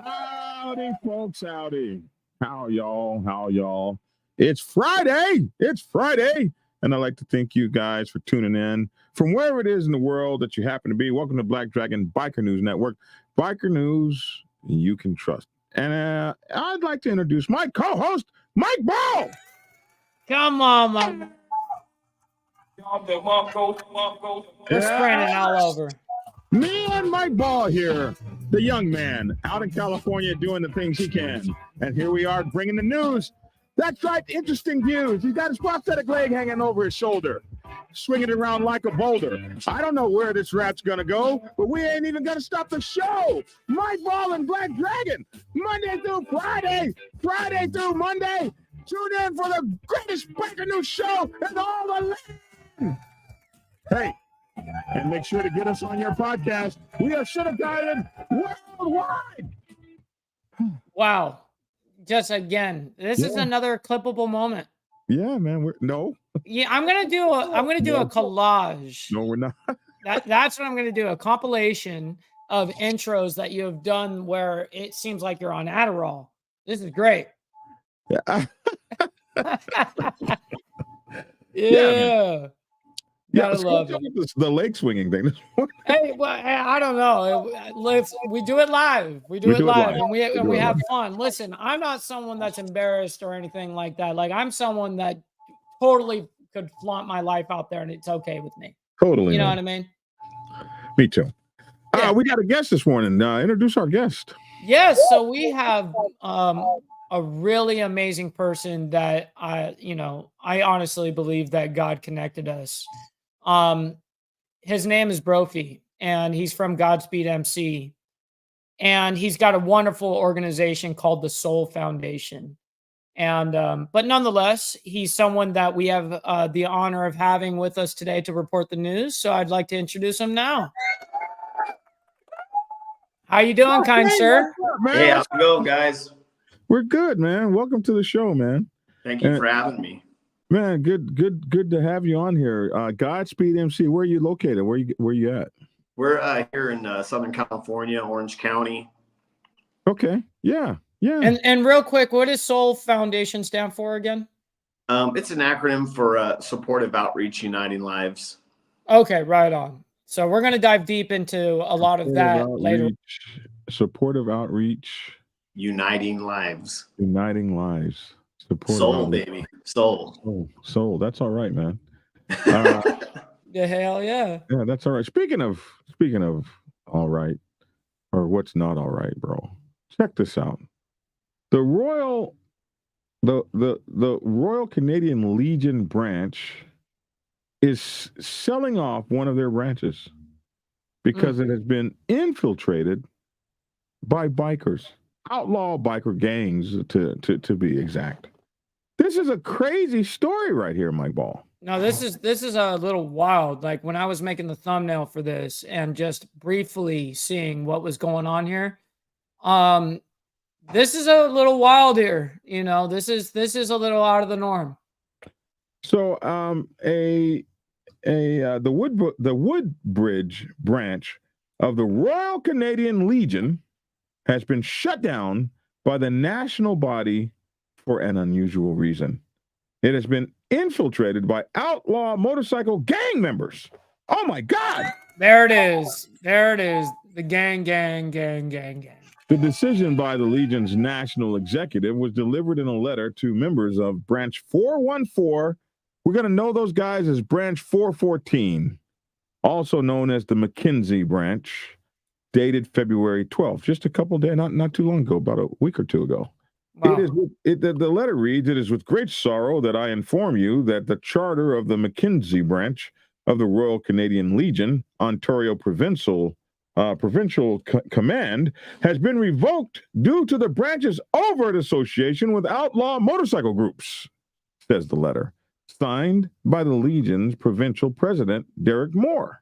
Howdy, folks. Howdy. How y'all? It's Friday. And I'd like to thank you guys for tuning in from wherever it is in the world that you happen to be. Welcome to Black Dragon Biker News Network. Biker News you can trust. And I'd like to introduce my co-host, Mike Ball. Come on, man. We're spraying it all over. Me and Mike Ball here, the young man out in California doing the things he can. And here we are bringing the news. That's right, interesting views. He's got his prosthetic leg hanging over his shoulder, swinging it around like a boulder. I don't know where this rat's going to go, but we ain't even going to stop the show. Mike Ball and Black Dragon, Monday through Friday, Friday through Monday. Tune in for the greatest Biker News show in all the land. Hey. And make sure to get us on your podcast. We are Should Have Guided worldwide. Wow. Just again, this is another clippable moment. Yeah, man. Yeah, I'm gonna do a collage. No, we're not. That's what I'm gonna do. A compilation of intros that you have done where it seems like you're on Adderall. This is great. Yeah. Yeah. Gotta love it. The leg swinging thing. Hey, well, I don't know. We do it live. We do it live, and we have fun. Listen, I'm not someone that's embarrassed or anything like that. Like, I'm someone that totally could flaunt my life out there, and it's okay with me. Totally. You know what I mean? Me too. Yeah. We got a guest this morning. Introduce our guest. Yes. So we have a really amazing person that I honestly believe that God connected us. His name is Brophy, and he's from Godspeed MC, and he's got a wonderful organization called the Soul Foundation. And but nonetheless, he's someone that we have the honor of having with us today to report the news. So I'd like to introduce him now. How you doing, kind sir? Hey, how's it going, guys? We're good, man. Welcome to the show, man. Thank you for having me. Man, good to have you on here. Godspeed MC, where are you located? Where you at? We're here in Southern California, Orange County. Okay, yeah. And real quick, what does Soul Foundation stand for again? It's an acronym for Supportive Outreach Uniting Lives. Okay, right on. So we're going to dive deep into a lot of that later. Supportive Outreach. Uniting Lives. Uniting Lives. Soul, baby. Soul. That's all right, man. The hell yeah. Yeah, that's all right. Speaking of all right, or what's not all right, bro. Check this out. The Royal Canadian Legion branch is selling off one of their branches because it has been infiltrated by bikers, outlaw biker gangs to be exact. This is a crazy story right here, Mike Ball. No, this is a little wild. Like, when I was making the thumbnail for this and just briefly seeing what was going on here, this is a little wild here. You know, this is a little out of the norm. So, the Woodbridge branch of the Royal Canadian Legion has been shut down by the national body for an unusual reason. It has been infiltrated by outlaw motorcycle gang members. Oh my God! There it is. There it is. The gang. The decision by the Legion's national executive was delivered in a letter to members of Branch 414. We're going to know those guys as Branch 414, also known as the McKinsey branch, dated February 12th, just a couple days, not too long ago, about a week or two ago. Wow. The letter reads, "It is with great sorrow that I inform you that the charter of the McKinsey branch of the Royal Canadian Legion, Ontario Provincial Command, has been revoked due to the branch's overt association with outlaw motorcycle groups," says the letter, signed by the Legion's provincial president, Derek Moore.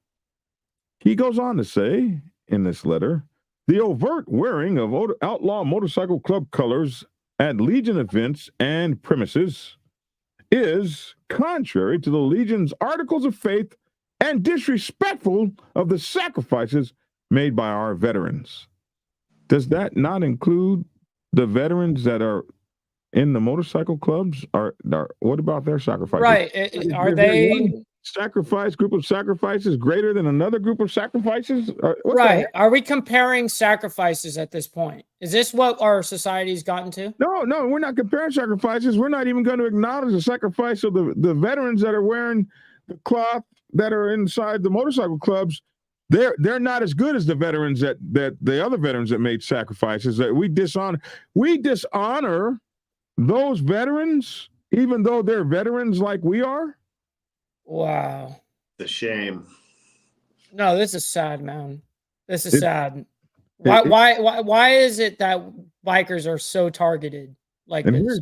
He goes on to say in this letter, "The overt wearing of outlaw motorcycle club colors at Legion events and premises is contrary to the Legion's articles of faith and disrespectful of the sacrifices made by our veterans." Does that not include the veterans that are in the motorcycle clubs? What about their sacrifices? Right. Are they group of sacrifices greater than another group of sacrifices? Right. Are we comparing sacrifices at this point? Is this what our society's gotten to? No, we're not comparing sacrifices. We're not even going to acknowledge the sacrifice of the veterans that are wearing the cloth that are inside the motorcycle clubs. They're not as good as the veterans that the other veterans that made sacrifices. That we dishonor those veterans, even though they're veterans like we are. Wow. It's a shame. No, this is sad, man. This is sad. Why is it that bikers are so targeted like this?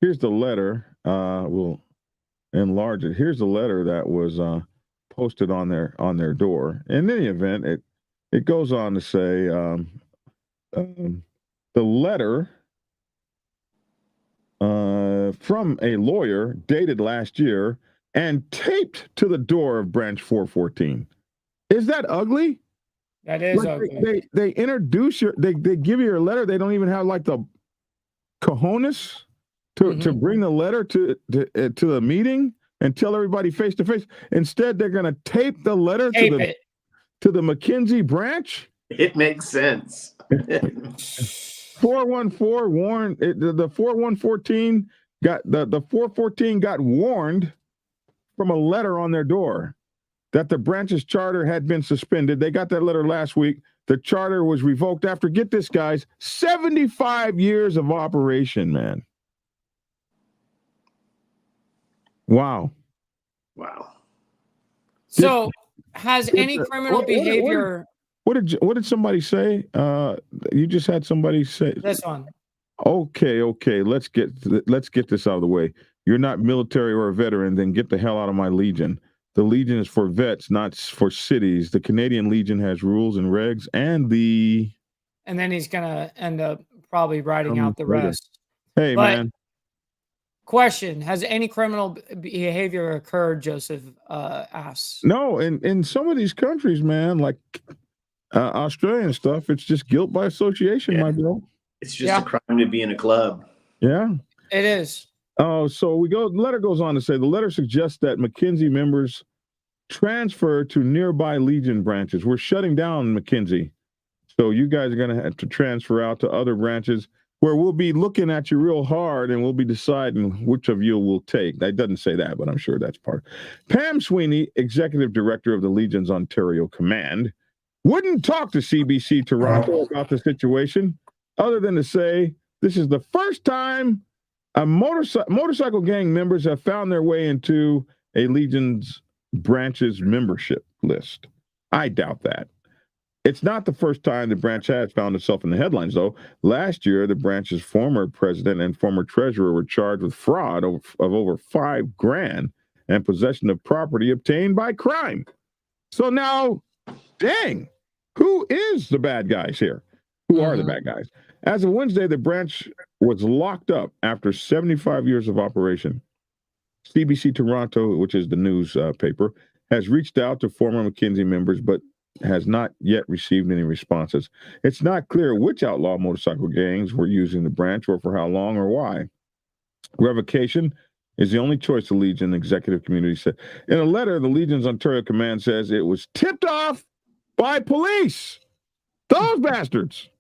Here's the letter. We'll enlarge it. Here's the letter that was posted on their door. In any event, it goes on to say the letter from a lawyer dated last year and taped to the door of Branch 414. Is that ugly? That is ugly. They introduce they give you your letter. They don't even have like the cojones to bring the letter to the meeting and tell everybody face to face. Instead, they're going to tape the letter to the McKinsey branch. It makes sense. 414 warned the 4114 got the 414 got warned from a letter on their door that the branch's charter had been suspended. They got that letter last week. The charter was revoked after, get this, guys, 75 years of operation, man. Wow. So has any criminal behavior... What did somebody say? You just had somebody say this one. Okay. Let's get this out of the way. You're not military or a veteran, then get the hell out of my Legion. The Legion is for vets, not for cities. The Canadian Legion has rules and regs, and then he's gonna end up probably writing out the rest. Hey, man. Question: has any criminal behavior occurred? Joseph asks. No, in some of these countries, man, like Australian stuff, it's just guilt by association, my bro. It's just a crime to be in a club. Yeah, it is. Oh, so the letter goes on to say the letter suggests that McKinsey members transfer to nearby Legion branches. We're shutting down McKinsey. So you guys are going to have to transfer out to other branches where we'll be looking at you real hard and we'll be deciding which of you we'll take. That doesn't say that, but I'm sure that's part. Pam Sweeney, executive director of the Legion's Ontario Command, wouldn't talk to CBC Toronto about the situation other than to say this is the first time motorcycle gang members have found their way into a Legion's branch's membership list. I doubt that. It's not the first time the branch has found itself in the headlines, though. Last year, the branch's former president and former treasurer were charged with fraud of over $5,000 and possession of property obtained by crime. So now, dang, who is the bad guys here? Who are the bad guys? As of Wednesday, the branch was locked up after 75 years of operation. CBC Toronto, which is the news paper, has reached out to former McKinsey members, but has not yet received any responses. It's not clear which outlaw motorcycle gangs were using the branch or for how long or why. Revocation is the only choice the Legion executive community said. In a letter, the Legion's Ontario Command says it was tipped off by police. Those bastards.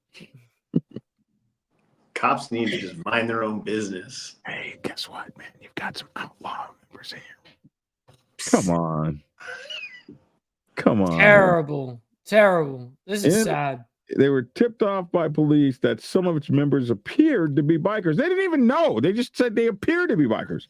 Cops need to just mind their own business. Hey, guess what, man? You've got some outlaw members here. Come on. Come on. Terrible. Terrible. This is And sad. they were tipped off by police that some of its members appeared to be bikers. They didn't even know. They just said they appeared to be bikers.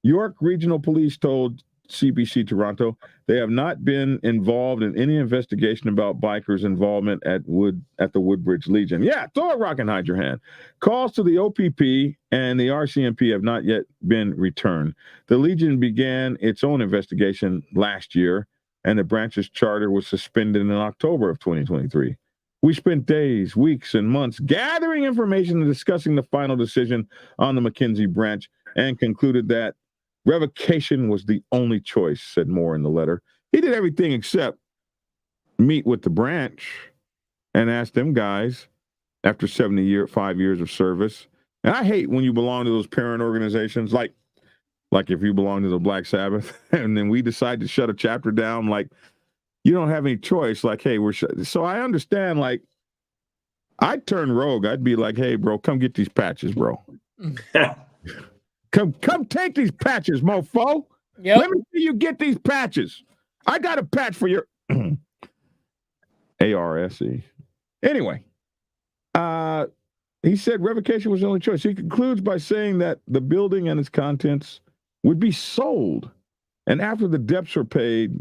York Regional Police told CBC Toronto they have not been involved in any investigation about bikers' involvement at the Woodbridge Legion. Yeah, throw a rock and hide your hand. Calls to the OPP and the RCMP have not yet been returned. The Legion began its own investigation last year, and the branch's charter was suspended in October of 2023. We spent days, weeks, and months gathering information and discussing the final decision on the McKinsey branch and concluded that revocation was the only choice, said Moore in the letter. He did everything except meet with the branch and ask them guys after 5 years of service. And I hate when you belong to those parent organizations, like if you belong to the Black Sabbath, and then we decide to shut a chapter down, like you don't have any choice. Like, hey, so I understand, like, I'd turn rogue. I'd be like, hey, bro, come get these patches, bro. Come take these patches, mofo. Yep. Let me see you get these patches. I got a patch for your ARSE. Anyway, he said revocation was the only choice. He concludes by saying that the building and its contents would be sold. And after the debts are paid,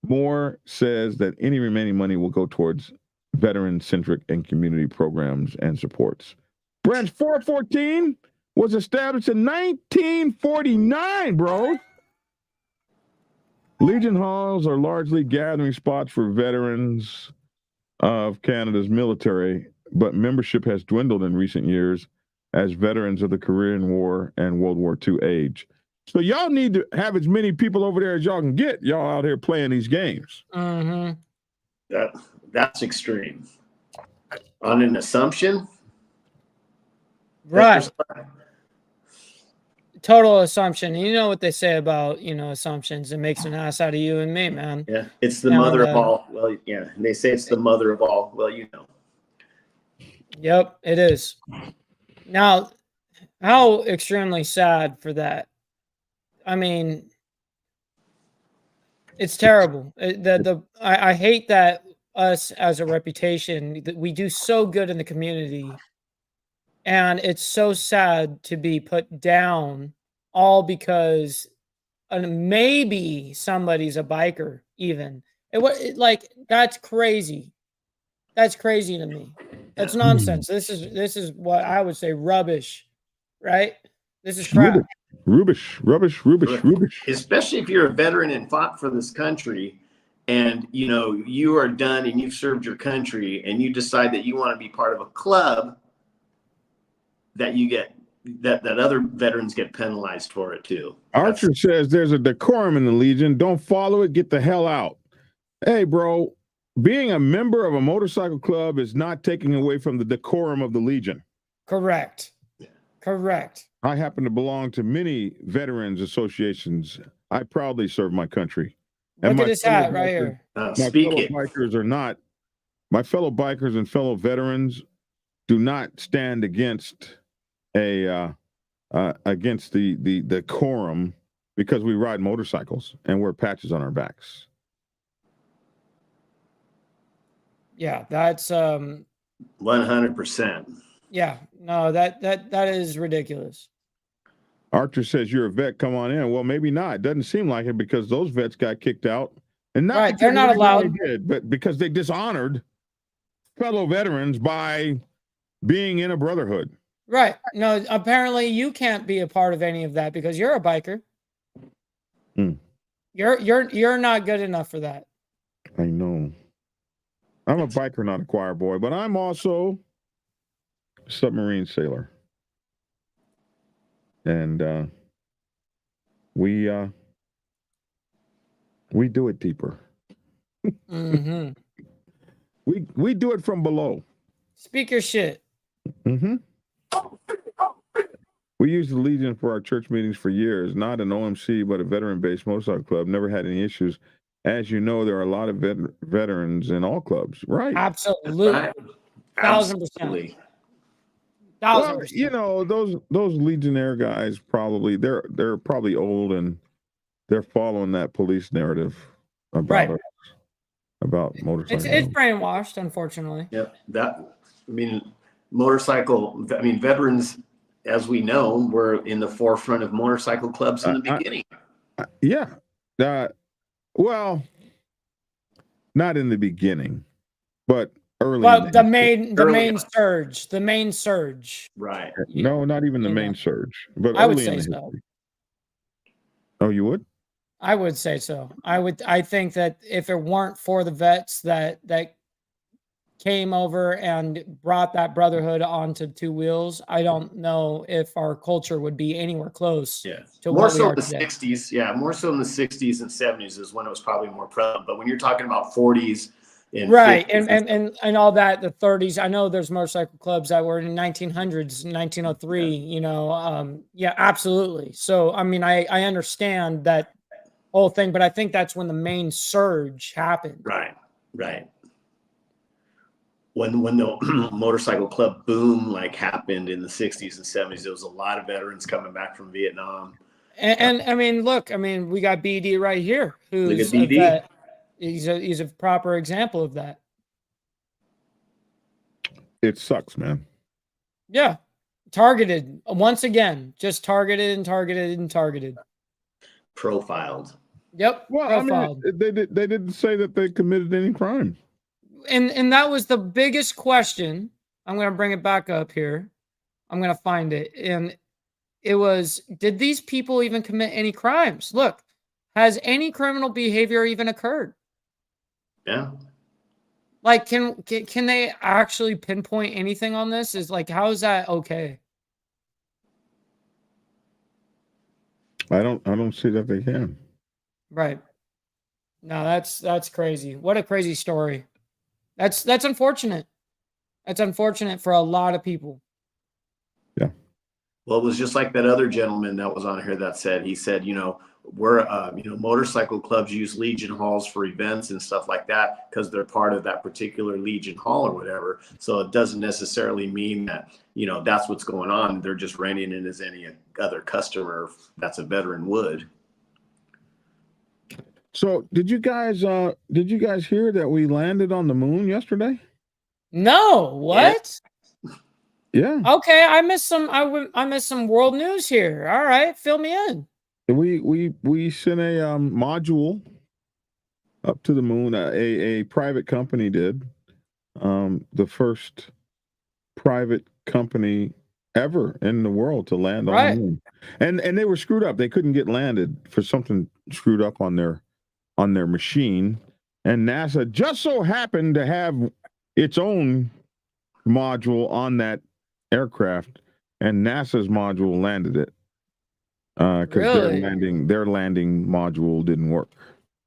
Moore says that any remaining money will go towards veteran-centric and community programs and supports. Branch 414 was established in 1949, bro. Legion halls are largely gathering spots for veterans of Canada's military, but membership has dwindled in recent years as veterans of the Korean War and World War II age. So y'all need to have as many people over there as y'all can get. Y'all out here playing these games. Mm-hmm. That's extreme. On an assumption? Right. Total assumption. You know what they say about, assumptions. It makes an ass out of you and me, man. Yeah, it's the mother of all. Well, yeah, they say it's the mother of all. Well, Yep, it is. Now, how extremely sad for that. I mean, it's terrible. I hate that us as a reputation, that we do so good in the community, and it's so sad to be put down all because maybe somebody's a biker. Even that's crazy. That's crazy to me. That's nonsense. This is what I would say rubbish, right? This is crap. Rubbish. Especially if you're a veteran and fought for this country, and you are done and you've served your country, and you decide that you want to be part of a club that you get that other veterans get penalized for it too. Archer says there's a decorum in the Legion. Don't follow it. Get the hell out. Hey, bro, being a member of a motorcycle club is not taking away from the decorum of the Legion. Correct. I happen to belong to many veterans associations. I proudly serve my country. Look at his hat right here. My fellow bikers and fellow veterans do not stand against the decorum because we ride motorcycles and wear patches on our backs. Yeah, that's 100%. Yeah, no, that is ridiculous. Archer says you're a vet. Come on in. Well, maybe not. It doesn't seem like it because those vets got kicked out, and not right. They're not allowed, but because they dishonored fellow veterans by being in a brotherhood. Right. No, apparently you can't be a part of any of that because you're a biker. You're not good enough for that. I know. I'm a biker, not a choir boy, but I'm also a submarine sailor. And we do it deeper. Mm-hmm. We do it from below. Speak your shit. Mm-hmm. We used the Legion for our church meetings for years. Not an OMC, but a veteran-based motorcycle club. Never had any issues. as you know, there are a lot of veterans in all clubs, right? Absolutely. Right. 1,000%. Absolutely. 1,000%. You know, those Legionnaire guys probably they're probably old and they're following that police narrative about about motorcycles. It's brainwashed, unfortunately. Yep. Veterans, as we know, were in the forefront of motorcycle clubs in the beginning. Yeah. Well, not in the beginning, but early. Well, the main surge. Right. No, not even the main surge, but I would early say in the so. history. Oh, you would? I would say so. I think that if it weren't for the vets that came over and brought that brotherhood onto two wheels, I don't know if our culture would be anywhere close to more what so we are in the today. 60s. Yeah, more so in the 60s and 70s is when it was probably more prevalent. But when you're talking about 40s and right, 50s and all that, the 30s, I know there's motorcycle clubs that were in 1900s, 1903, you know, yeah, absolutely. So, I mean, I understand that whole thing, but I think that's when the main surge happened. Right. When the motorcycle club boom happened in the 60s and 70s, there was a lot of veterans coming back from Vietnam. And I mean, look, I mean, we got BD right here, who's a vet. He's a proper example of that. It sucks, man. Yeah. Targeted once again, just targeted and targeted and targeted. Profiled. Yep. Well, profiled. I mean, they didn't say that they committed any crime. And that was the biggest question. I'm going to bring it back up here. I'm going to find it. And it was, did these people even commit any crimes? Look, has any criminal behavior even occurred? Yeah. Like, can they actually pinpoint anything on this? Is like, how is that okay? I don't see that they can. Right. No, that's crazy. What a crazy story. That's unfortunate. That's unfortunate for a lot of people. Yeah. Well, it was just like that other gentleman that was on here that said, he said, you know, we're, motorcycle clubs use Legion halls for events and stuff like that because they're part of that particular Legion hall or whatever. So it doesn't necessarily mean that, you know, that's what's going on. They're just renting it as any other customer that's a veteran would. So did you guys hear that we landed on the moon yesterday? No, what? Yeah. Okay, I missed some world news here. All right, fill me in. We sent a module up to the moon. A private company did. The first private company ever in the world to land on the moon. And they were screwed up. They couldn't get landed for something screwed up on their machine. And NASA just so happened to have its own module on that aircraft, and NASA's module landed it. Because their landing module didn't work.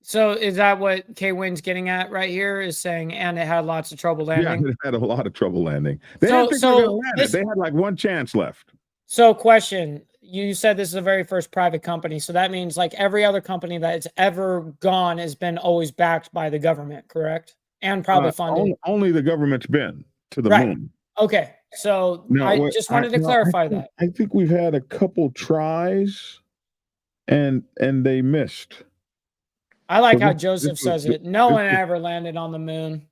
So is that what K-Win's getting at right here? Is saying, and it had lots of trouble landing? Yeah, it had a lot of trouble landing. They didn't think they were going to land it. They had like one chance left. So question, you said this is the very first private company. So that means like every other company that's ever gone has been always backed by the government, correct? And probably funded. Only the government's been to the moon. Okay. So I just wanted to clarify that. I think we've had a couple tries and they missed. I like how Joseph says it. No one ever landed on the moon.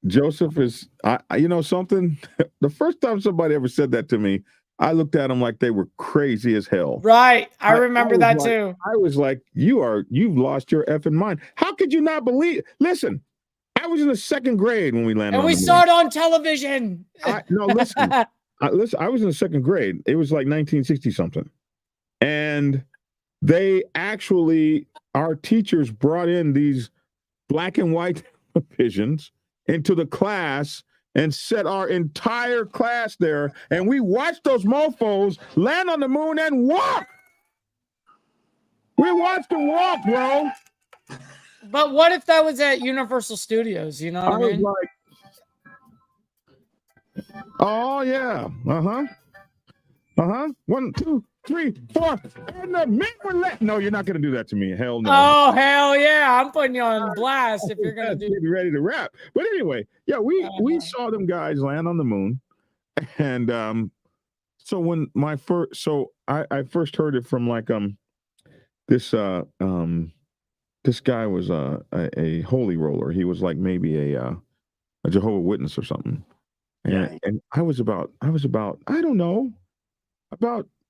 Joseph is, you know something? The first time somebody ever said that to me, I looked at them like they were crazy as hell. Right. I remember that too. I was like, you've lost your effing mind. How could you not believe? Listen, I was in the second grade when we landed on the moon. And we saw it on television. Listen, I was in the second grade. It was like 1960 something. And they actually, our teachers brought in these black and white televisions into the class and set our entire class there. And we watched those mofos land on the moon and walk. We watched them walk, bro. But what if that was at Universal Studios? You know what I mean? Was like, oh, yeah. 1, 2, 3, 4, and the men were let. No, you're not going to do that to me. Hell no. Oh, hell yeah. I'm putting you on blast if you're going to do Getting ready to rap. But anyway, yeah, we saw them guys land on the moon. And so when I first heard it from like this this guy was a holy roller. He was like maybe a Jehovah's Witness or something. And I was about I don't know,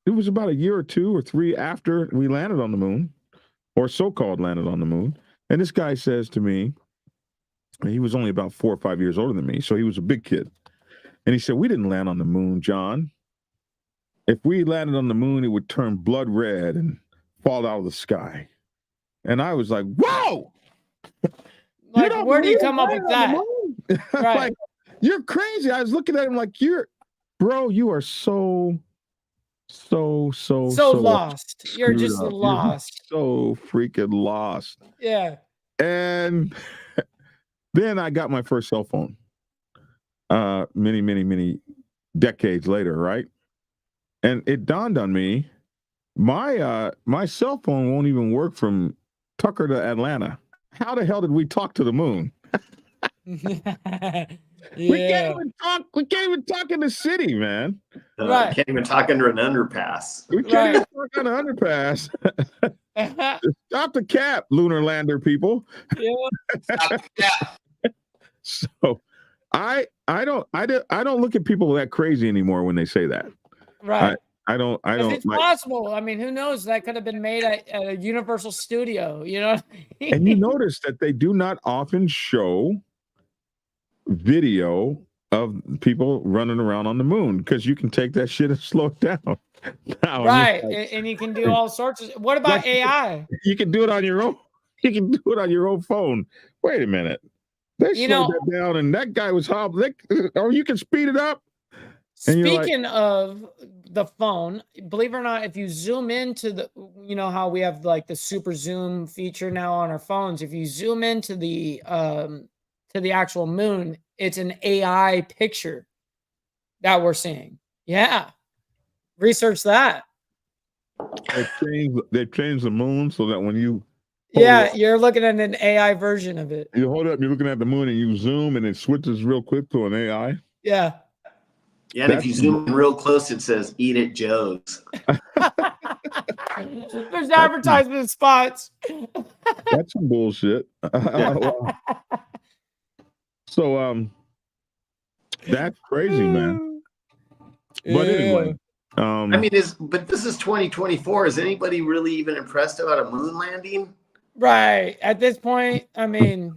it was about a year or 2 or 3 after we landed on the moon, or so-called landed on the moon. And this guy says to me, he was only about 4 or 5 years older than me, so he was a big kid. And he said, "We didn't land on the moon, John. If we landed on the moon, it would turn blood red and fall out of the sky." And I was like, "Whoa! like, where do you come up with that? Right. Like, you're crazy." I was looking at him like, "You are so lost. You're just lost. You're so freaking lost." Yeah. And then I got my first cell phone. Many decades later, right? And it dawned on me, my cell phone won't even work from Tucker to Atlanta. How the hell did we talk to the moon? Yeah. We can't even talk in the city, man. Right. Can't even talk under an underpass. We can't even talk on an underpass. Stop the cap, lunar lander people. Yeah. So I don't look at people that crazy anymore when they say that. Right. I don't. It's possible. I mean, who knows? That could have been made at a Universal Studio, you know? And you notice that they do not often show video of people running around on the moon, because you can take that shit and slow it down. Now, right. And you can do all sorts of. What about AI? You can do it on your own. You can do it on your own phone. Wait a minute. They slowed that down, and that guy was hobbling. Or you can speed it up. Speaking of the phone, believe it or not, if you zoom into the, you know how we have like the super zoom feature now on our phones. If you zoom into the actual moon, it's an AI picture that we're seeing. Yeah, research that. They changed the moon so that when you you're looking at an AI version of it. You hold it up, you're looking at the moon, and you zoom, and it switches real quick to an AI. Yeah. Yeah, and if you zoom in real close, it says "Eat at Joe's." There's advertisement spots. That's some bullshit. So that's crazy, man. But anyway, I mean, but this is 2024. Is anybody really even impressed about a moon landing? Right. At this point, I mean,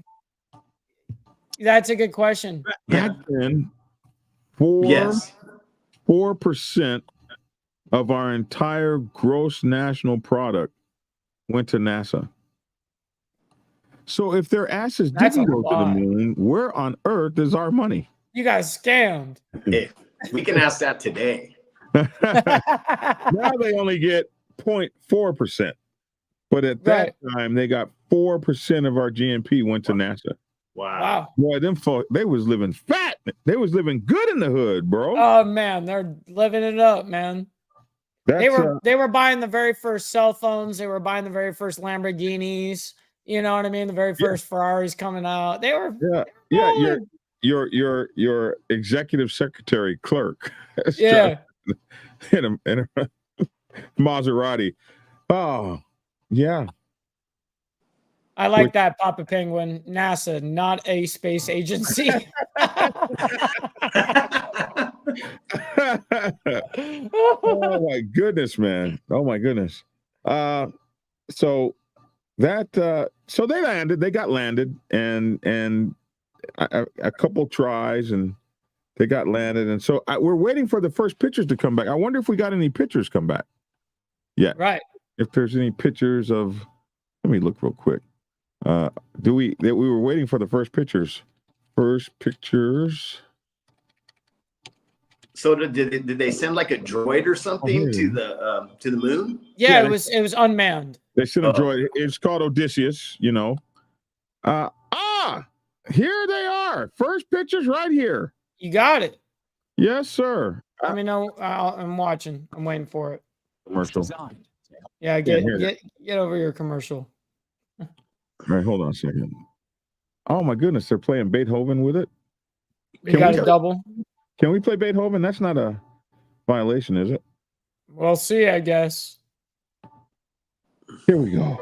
that's a good question. Back then, 4% of our entire gross national product went to NASA. So if their asses didn't go to the moon, where on earth is our money? You guys scammed. Hey, we can ask that today. Now they only get 0.4%. But at that time, they got 4% of our GNP went to NASA. Wow. Boy, them folk, they was living fat. They was living good in the hood, bro. Oh man, they're living it up, man. They were buying the very first cell phones. They were buying the very first Lamborghinis. You know what I mean? The very first Ferraris coming out. They were your executive secretary clerk. Yeah. in a Maserati. Oh, yeah. I like that, Papa Penguin. NASA, not a space agency. Oh my goodness, man. Oh my goodness. So that so they landed, they got landed, and a couple tries, and they got landed, and so we're waiting for the first pictures to come back. I wonder if we got any pictures come back yet. Right. If there's any pictures of, let me look real quick. We were waiting for the first pictures. So did they send like a droid or something to the moon? Yeah, it was unmanned. They sent a droid. It's called Odysseus, you know. Here they are. First pictures right here. You got it. Yes, sir. Let me know. I'm watching. I'm waiting for it. commercial. Yeah, get over your commercial. All right, hold on a second. Oh my goodness, they're playing Beethoven with it. You got a double? Can we play Beethoven? That's not a violation, is it? We'll see, I guess. Here we go.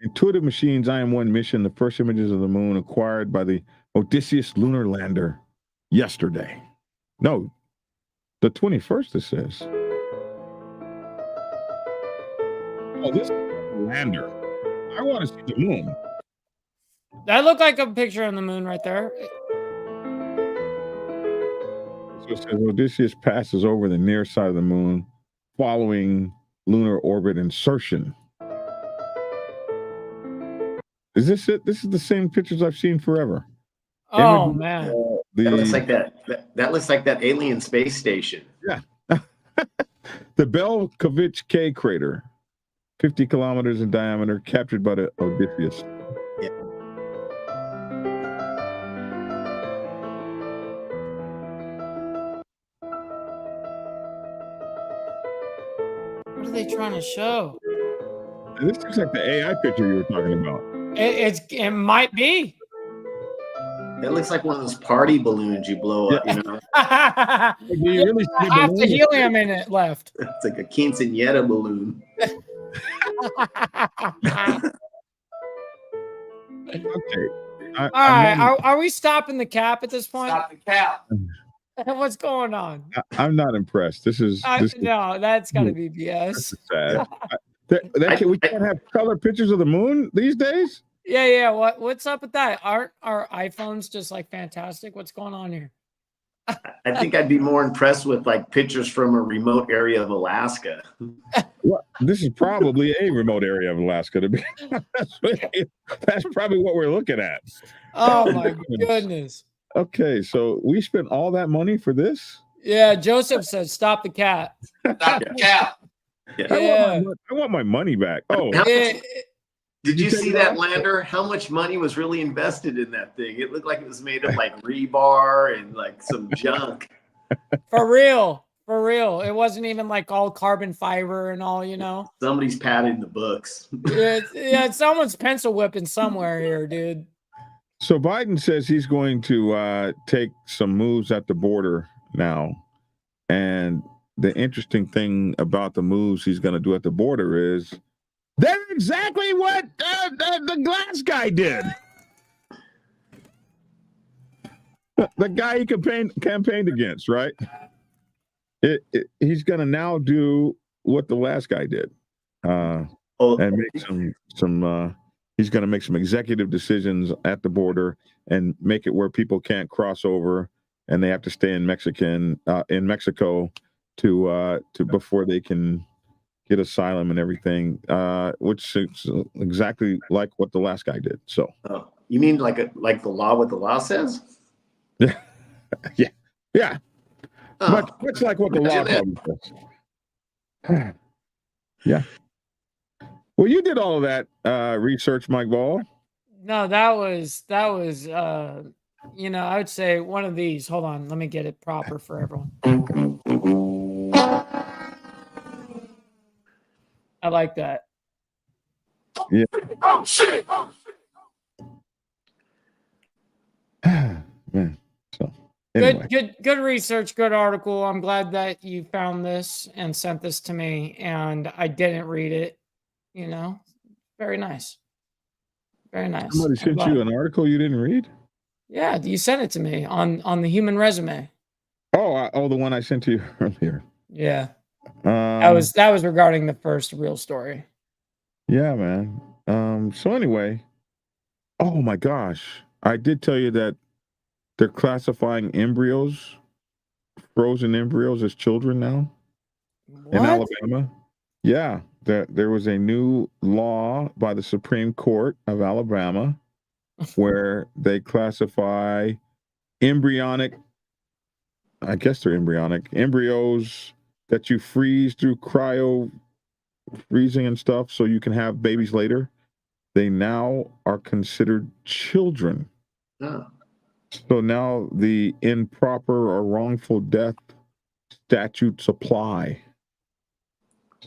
Intuitive Machines IM-1 mission, the first images of the moon acquired by the Odysseus lunar lander yesterday. No, the 21st, it says. Oh, this is the lander. I want to see the moon. That looked like a picture on the moon right there. So it says Odysseus passes over the near side of the moon following lunar orbit insertion. Is this it? This is the same pictures I've seen forever. Oh, man. That looks like that looks like that alien space station. Yeah. The Belkovich K crater, 50 kilometers in diameter, captured by the Odysseus. Yeah. What are they trying to show? This looks like the AI picture you were talking about. It might be. That looks like one of those party balloons you blow up, you know? Do you really see half the helium in it left. It's like a quinceañera balloon. Okay. All right. Are we stopping the cap at this point? Stop the cap. What's going on? I'm not impressed. No, that's got to be BS. This is sad. We can't have color pictures of the moon these days? Yeah. What's up with that? Aren't our iPhones just like fantastic? What's going on here? I think I'd be more impressed with like pictures from a remote area of Alaska. Well, this is probably a remote area of Alaska to be. That's probably what we're looking at. Oh my goodness. Okay, so we spent all that money for this? Yeah, Joseph said, "Stop the cat." Stop the cap. Yeah. I want my money back. Oh, did you see that lander? How much money was really invested in that thing? It looked like it was made of like rebar and like some junk. For real. It wasn't even like all carbon fiber and all, you know. Somebody's padding the books. Yeah, someone's pencil whipping somewhere here, dude. So Biden says he's going to take some moves at the border now. And the interesting thing about the moves he's going to do at the border is they're exactly what the glass guy did. The guy he campaigned against, right? He's going to now do what the last guy did, and make some. He's going to make some executive decisions at the border and make it where people can't cross over, and they have to stay in Mexico to before they can get asylum and everything, which is exactly like what the last guy did. So, you mean like the law? What the law says? Yeah. Much like what the law probably says. Yeah. Well, you did all of that research, Mike Ball. No, that was I would say one of these. Hold on, let me get it proper for everyone. I like that. Yeah. Oh shit. Man. So anyway. Good research, good article. I'm glad that you found this and sent this to me, and I didn't read it. You know, very nice. Very nice. Somebody sent you an article you didn't read? Yeah, you sent it to me on the Human Resume. Oh, the one I sent to you earlier. Yeah. That was regarding the first real story. Yeah, man. So anyway, oh my gosh. I did tell you that they're classifying embryos, frozen embryos, as children now. What? In Alabama. Yeah. There was a new law by the Supreme Court of Alabama where they classify embryonic, I guess they're embryos that you freeze through cryo freezing and stuff so you can have babies later. They now are considered children. Oh. So now the improper or wrongful death statutes apply.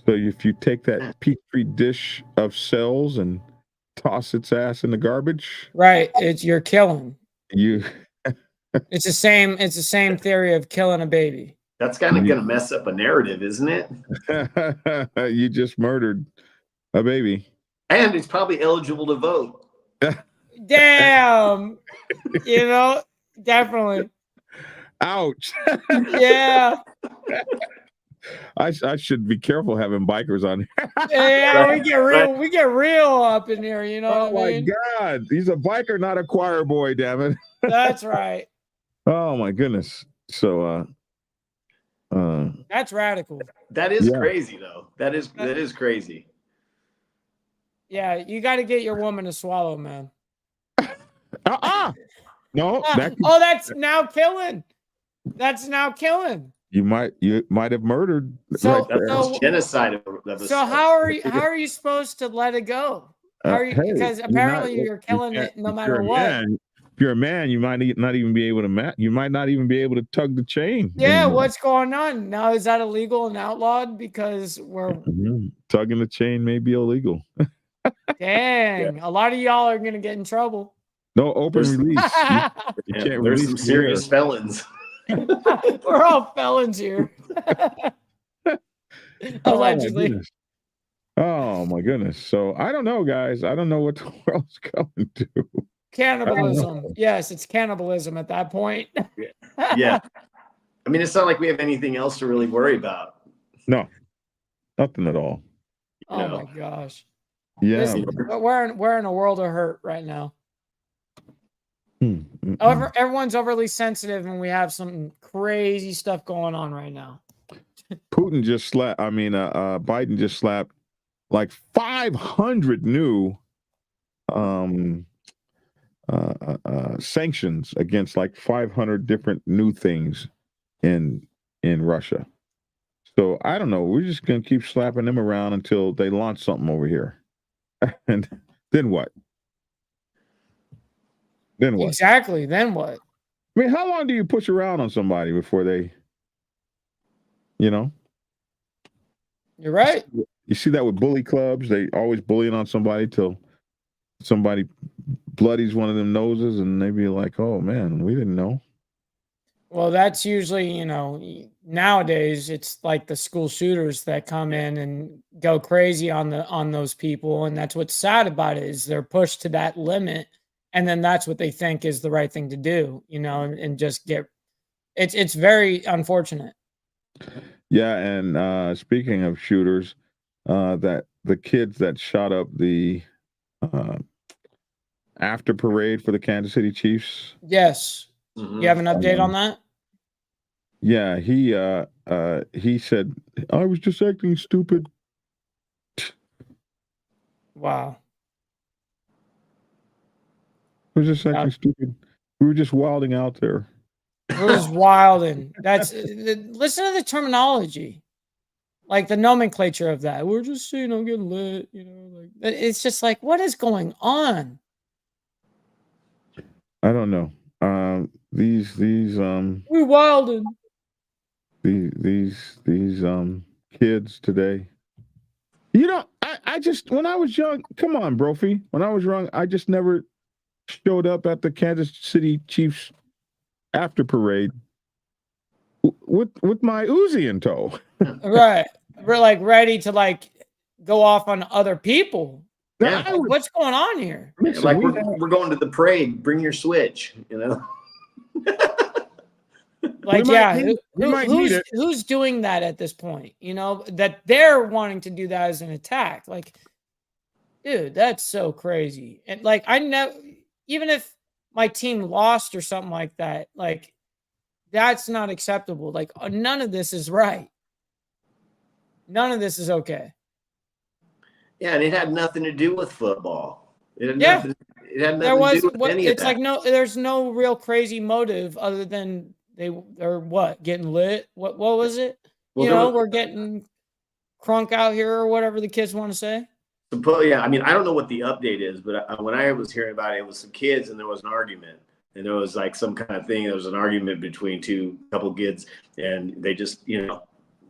So if you take that petri dish of cells and toss its ass in the garbage, Right. You're killing. you It's the same theory of killing a baby. That's kind of going to mess up a narrative, isn't it? you just murdered a baby. And it's probably eligible to vote. Damn. Definitely. Ouch. Yeah. I should be careful having bikers on here. Yeah, Right, we get real up in here, you know Oh what I my mean? God. He's a biker, not a choir boy, damn it. That's right. Oh my goodness. So That's radical. That is Yeah. crazy, though. That is crazy. Yeah, you got to get your woman to swallow, man. No, That's now killing. That's now killing. you might have murdered So- right there. That's genocide of So how are you supposed to let it go? How are you, Hey, because apparently you're killing it no matter what. If you're a man, you might not even be able to you might not even be able to tug the chain. Yeah, anymore. what's going on now? Is that illegal and outlawed because we're Tugging the chain may be illegal. dang? A lot of y'all are gonna get in trouble. No open release. You can't There's release some the serious air. felons. We're all felons here. Allegedly. Oh my goodness. So I don't know, guys. I don't know what the world's coming to. Cannibalism. Yes, it's cannibalism at that point. Yeah. I mean, it's not like we have anything else to really worry about. No, nothing at all. Oh my gosh. Yeah. We're in a world of hurt right now. Everyone's overly sensitive, and we have some crazy stuff going on right now. Putin just slapped. I mean, Biden just slapped like 500 new sanctions against like 500 different new things in Russia. So I don't know. We're just gonna keep slapping them around until they launch something over here, and then what? Then what? Exactly. Then what? I mean, how long do you push around on somebody before they, You're right. You see that with bully clubs. They always bullying on somebody till somebody bloodies one of them noses, and they be like, "Oh man, we didn't know." Well, that's usually, nowadays it's like the school shooters that come in and go crazy on those people, and that's what's sad about it is they're pushed to that limit, and then that's what they think is the right thing to do, and just get. It's very unfortunate. Yeah, and speaking of shooters, that the kids that shot up the after parade for the Kansas City Chiefs. Yes. Mhm. You have an update on that? Yeah, he said I was just acting stupid. Wow. I was just acting stupid. We were just wilding out there. It was wilding. Listen to the terminology, like the nomenclature of that. We're just, getting lit, like it's just like, what is going on? I don't know. These We wilding. These kids today. I just when I was young, come on, Brophy. When I was young, I just never showed up at the Kansas City Chiefs after parade with my Uzi in tow. Right. We're like ready to like go off on other people. Yeah. What's going on here? Listen, Like we're going to the parade. Bring your switch. Like, need it. who's doing that at this point? That they're wanting to do that as an attack. Like, dude, that's so crazy. And like, I know, even if my team lost or something like that, like, that's not acceptable. Like, none of this is right. None of this is okay. Yeah, and it had nothing to do with football. It had nothing to do with any of that. Like there's no real crazy motive other than they're getting lit. What was it? Well, we're getting crunk out here or whatever the kids want to say. Yeah, I mean, I don't know what the update is, but when I was hearing about it, it was some kids and there was an argument. And there was like some kind of thing. There was an argument between couple kids, and they just,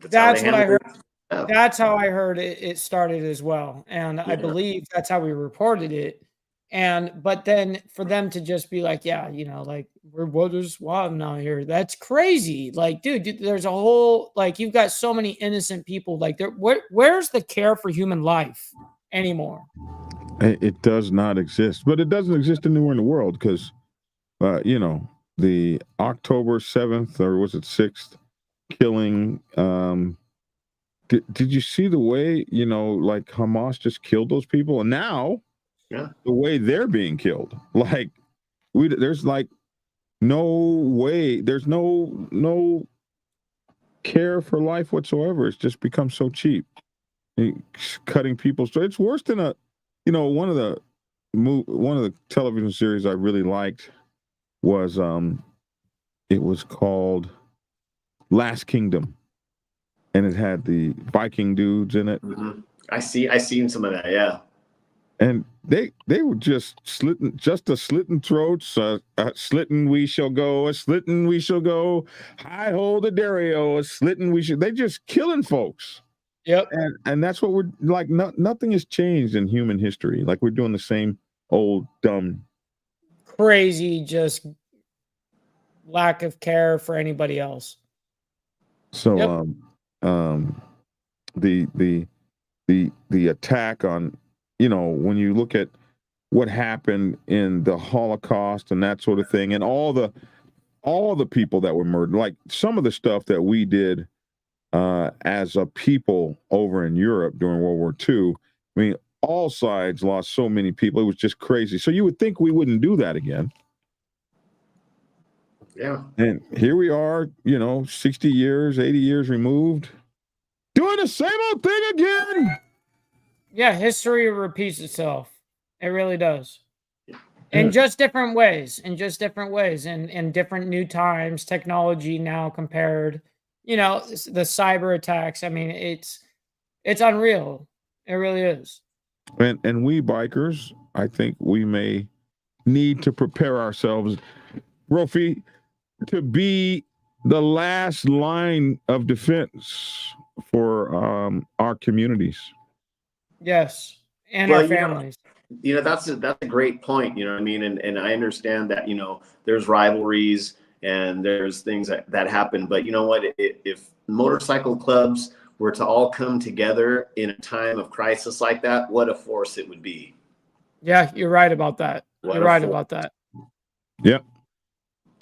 That's what I heard. That's how I heard it started as well, and I Yeah. believe that's how we reported it. But then for them to just be like, yeah, like we're just wild out here. That's crazy. Like, dude, there's a whole like you've got so many innocent people. Like, where's the care for human life anymore? It does not exist, but it doesn't exist anywhere in the world because, the October 7th or was it 6th killing. Did you see the way, like Hamas just killed those people? And now Yeah. the way they're being killed, like there's like no way, there's no care for life whatsoever. It's just become so cheap. Cutting people. So it's worse than one of the television series I really liked was it was called Last Kingdom, and it had the Viking dudes in it. Mm-hmm. I seen some of that. Yeah. And they were just slitting throats, slitting we shall go, a slitting we shall go, hi ho the Dario, a slitting we should. They just killing folks. Yep. And that's what we're like. Nothing has changed in human history. Like we're doing the same old dumb, crazy, just lack of care for anybody else. So Yep. The attack on, when you look at what happened in the Holocaust and that sort of thing, and all the people that were murdered, like some of the stuff that we did as a people over in Europe during World War II. I mean, all sides lost so many people. It was just crazy. So you would think we wouldn't do that again. Yeah. And here we are, 60 years, 80 years removed, doing the same old thing again. Yeah, history repeats itself. It really does. In just different ways, and different new times, technology now compared, the cyber attacks. I mean, it's unreal. It really is. And we bikers, I think we may need to prepare ourselves, Rofi, to be the last line of defense for our communities. Yes, and our families. That's a great point. You know what I mean? And I understand that, there's rivalries and there's things that happen. But you know what? If motorcycle clubs were to all come together in a time of crisis like that, what a force it would be. Yeah, you're right about that. You're right about that. Yep.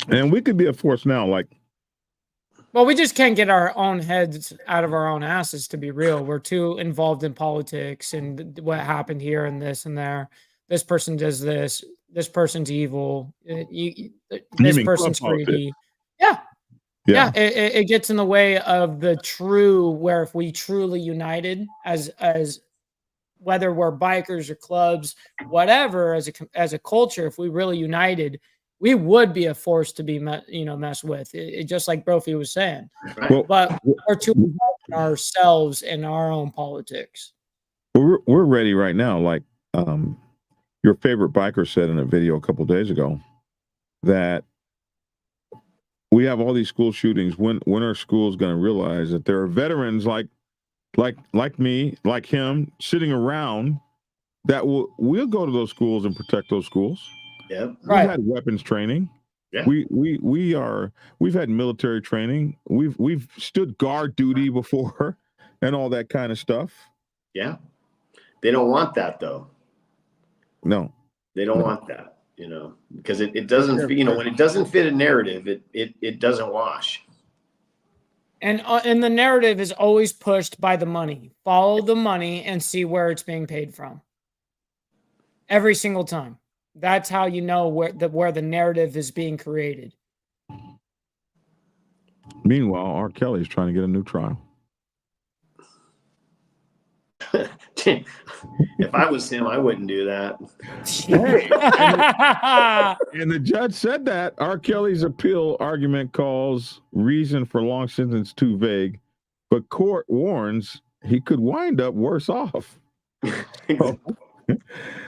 And we could be a force now, like. Well, we just can't get our own heads out of our own asses, to be real. We're too involved in politics and what happened here and this and there. This person does this. This person's evil. This person's greedy. Yeah. It gets in the way of the true, where if we truly united as whether we're bikers or clubs, whatever, as a culture, if we really united, we would be a force to be, messed with. It just like Brophy was saying. Right. But we're too involved in ourselves and our own politics. We're ready right now. Like your favorite biker said in a video a couple of days ago, that we have all these school shootings. When are schools going to realize that there are veterans like me, like him, sitting around that we'll go to those schools and protect those schools. Yeah. We've had weapons training. Yeah. We've had military training. We've stood guard duty before and all that kind of stuff. Yeah. They don't want that though. No. They don't want that, because it doesn't, when it doesn't fit a narrative, it doesn't wash. And the narrative is always pushed by the money. Follow the money and see where it's being paid from. Every single time. That's how you know where the narrative is being created. Meanwhile, R. Kelly is trying to get a new trial. If I was him, I wouldn't do that. Hey, and the judge said that R. Kelly's appeal argument calls reason for long sentence too vague, but court warns he could wind up worse off.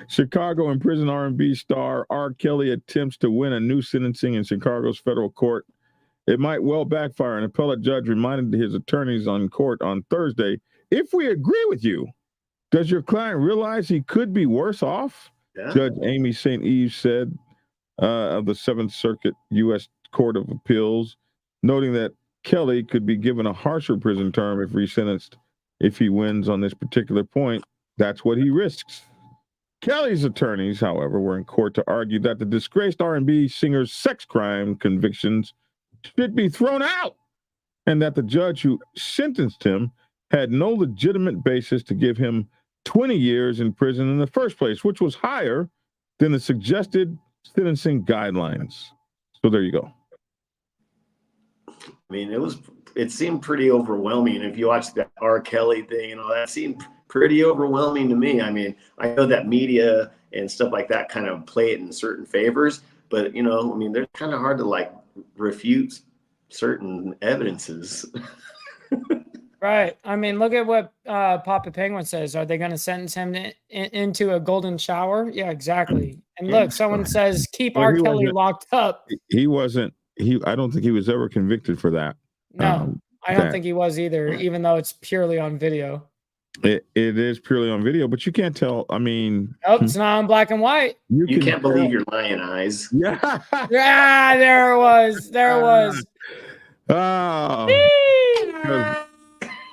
Chicago imprisoned R&B star R. Kelly attempts to win a new sentencing in Chicago's federal court. It might well backfire. An appellate judge reminded his attorneys on court on Thursday if we agree with you, does your client realize he could be worse off? Yeah. Judge Amy St. Eve said of the Seventh Circuit U.S. Court of Appeals, noting that Kelly could be given a harsher prison term if resentenced if he wins on this particular point. That's what he risks. Kelly's attorneys, however, were in court to argue that the disgraced R&B singer's sex crime convictions should be thrown out and that the judge who sentenced him had no legitimate basis to give him 20 years in prison in the first place, which was higher than the suggested sentencing guidelines. So there you go. I mean, it seemed pretty overwhelming. If you watch that R. Kelly thing and all that, seemed pretty overwhelming to me. I mean, I know that media and stuff like that kind of play it in certain favors, but I mean, they're kind of hard to like refute certain evidences. Right. I mean, look at what Papa Penguin says. Are they going to sentence him into a golden shower? Yeah, exactly. And look, someone says keep R. Kelly locked up. He wasn't. I don't think he was ever convicted for that. No, I don't think he was either, even though it's purely on video. It is purely on video, but you can't tell. I mean, it's not on black and white. You can't believe your lion eyes. Yeah. Yeah, there it was. There it was.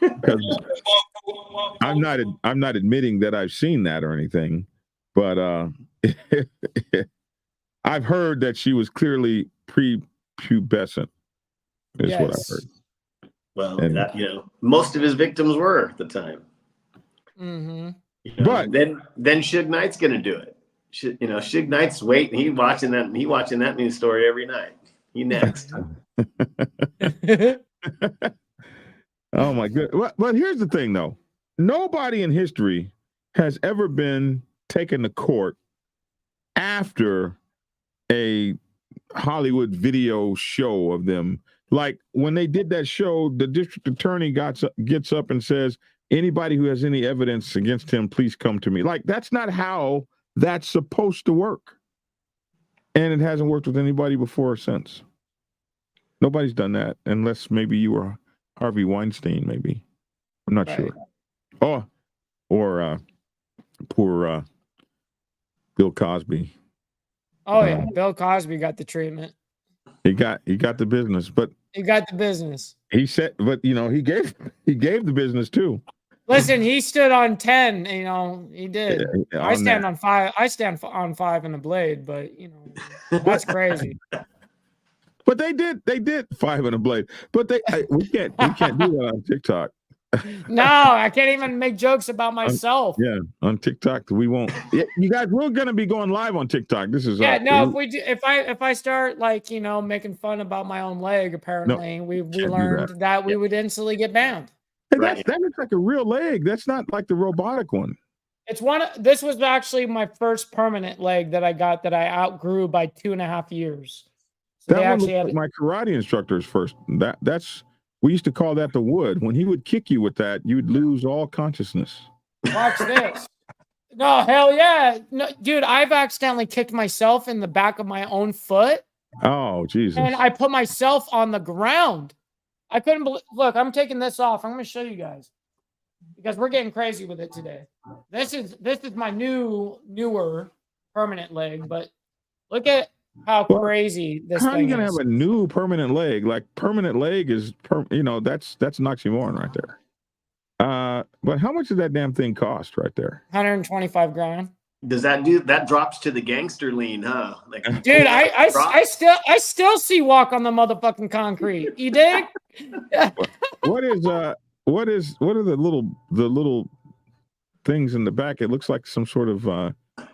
Because I'm not admitting that I've seen that or anything, but I've heard that she was clearly prepubescent. Is what I've heard. Well, and, most of his victims were at the time. Mm-hmm. But then Suge Knight's gonna do it. Suge Knight's waiting. He watching that news story every night. He next. Oh my goodness. But here's the thing, though. Nobody in history has ever been taken to court after a Hollywood video show of them. Like when they did that show, the district attorney gets up and says, anybody who has any evidence against him, please come to me. Like, that's not how that's supposed to work. And it hasn't worked with anybody before or since. Nobody's done that unless maybe you were Harvey Weinstein, maybe. I'm not sure. Oh, or poor Bill Cosby. Oh yeah, Bill Cosby got the treatment. He got the business, but he got the business. He said, but he gave the business too. Listen, he stood on 10. He did. I stand on 5. I stand on 5 in a blade, but that's crazy. But they did 5 in a blade. But we can't do that on TikTok. No, I can't even make jokes about myself. On TikTok we won't. You guys, we're gonna be going live on TikTok. This is if I start making fun about my own leg, apparently we learned that we would instantly get banned. Hey, that looks like a real leg. That's not like the robotic one. This was actually my first permanent leg that I got that I outgrew by 2.5 years. So that one looks like my karate instructor's first. We used to call that the wood. When he would kick you with that, you'd lose all consciousness. Watch this. No, hell yeah. No, dude, I've accidentally kicked myself in the back of my own foot. Oh, Jesus. And I put myself on the ground. I couldn't believe. Look, I'm taking this off. I'm going to show you guys because we're getting crazy with it today. This is my newer permanent leg, but look at how crazy this thing is. How are you going to have a new permanent leg? Like permanent leg is, that's an oxymoron right there. But how much does that damn thing cost right there? $125,000. Does that drops to the gangster lean, huh? Like, dude, I still see walk on the motherfucking concrete. You dig? What are the little things in the back? It looks like some sort of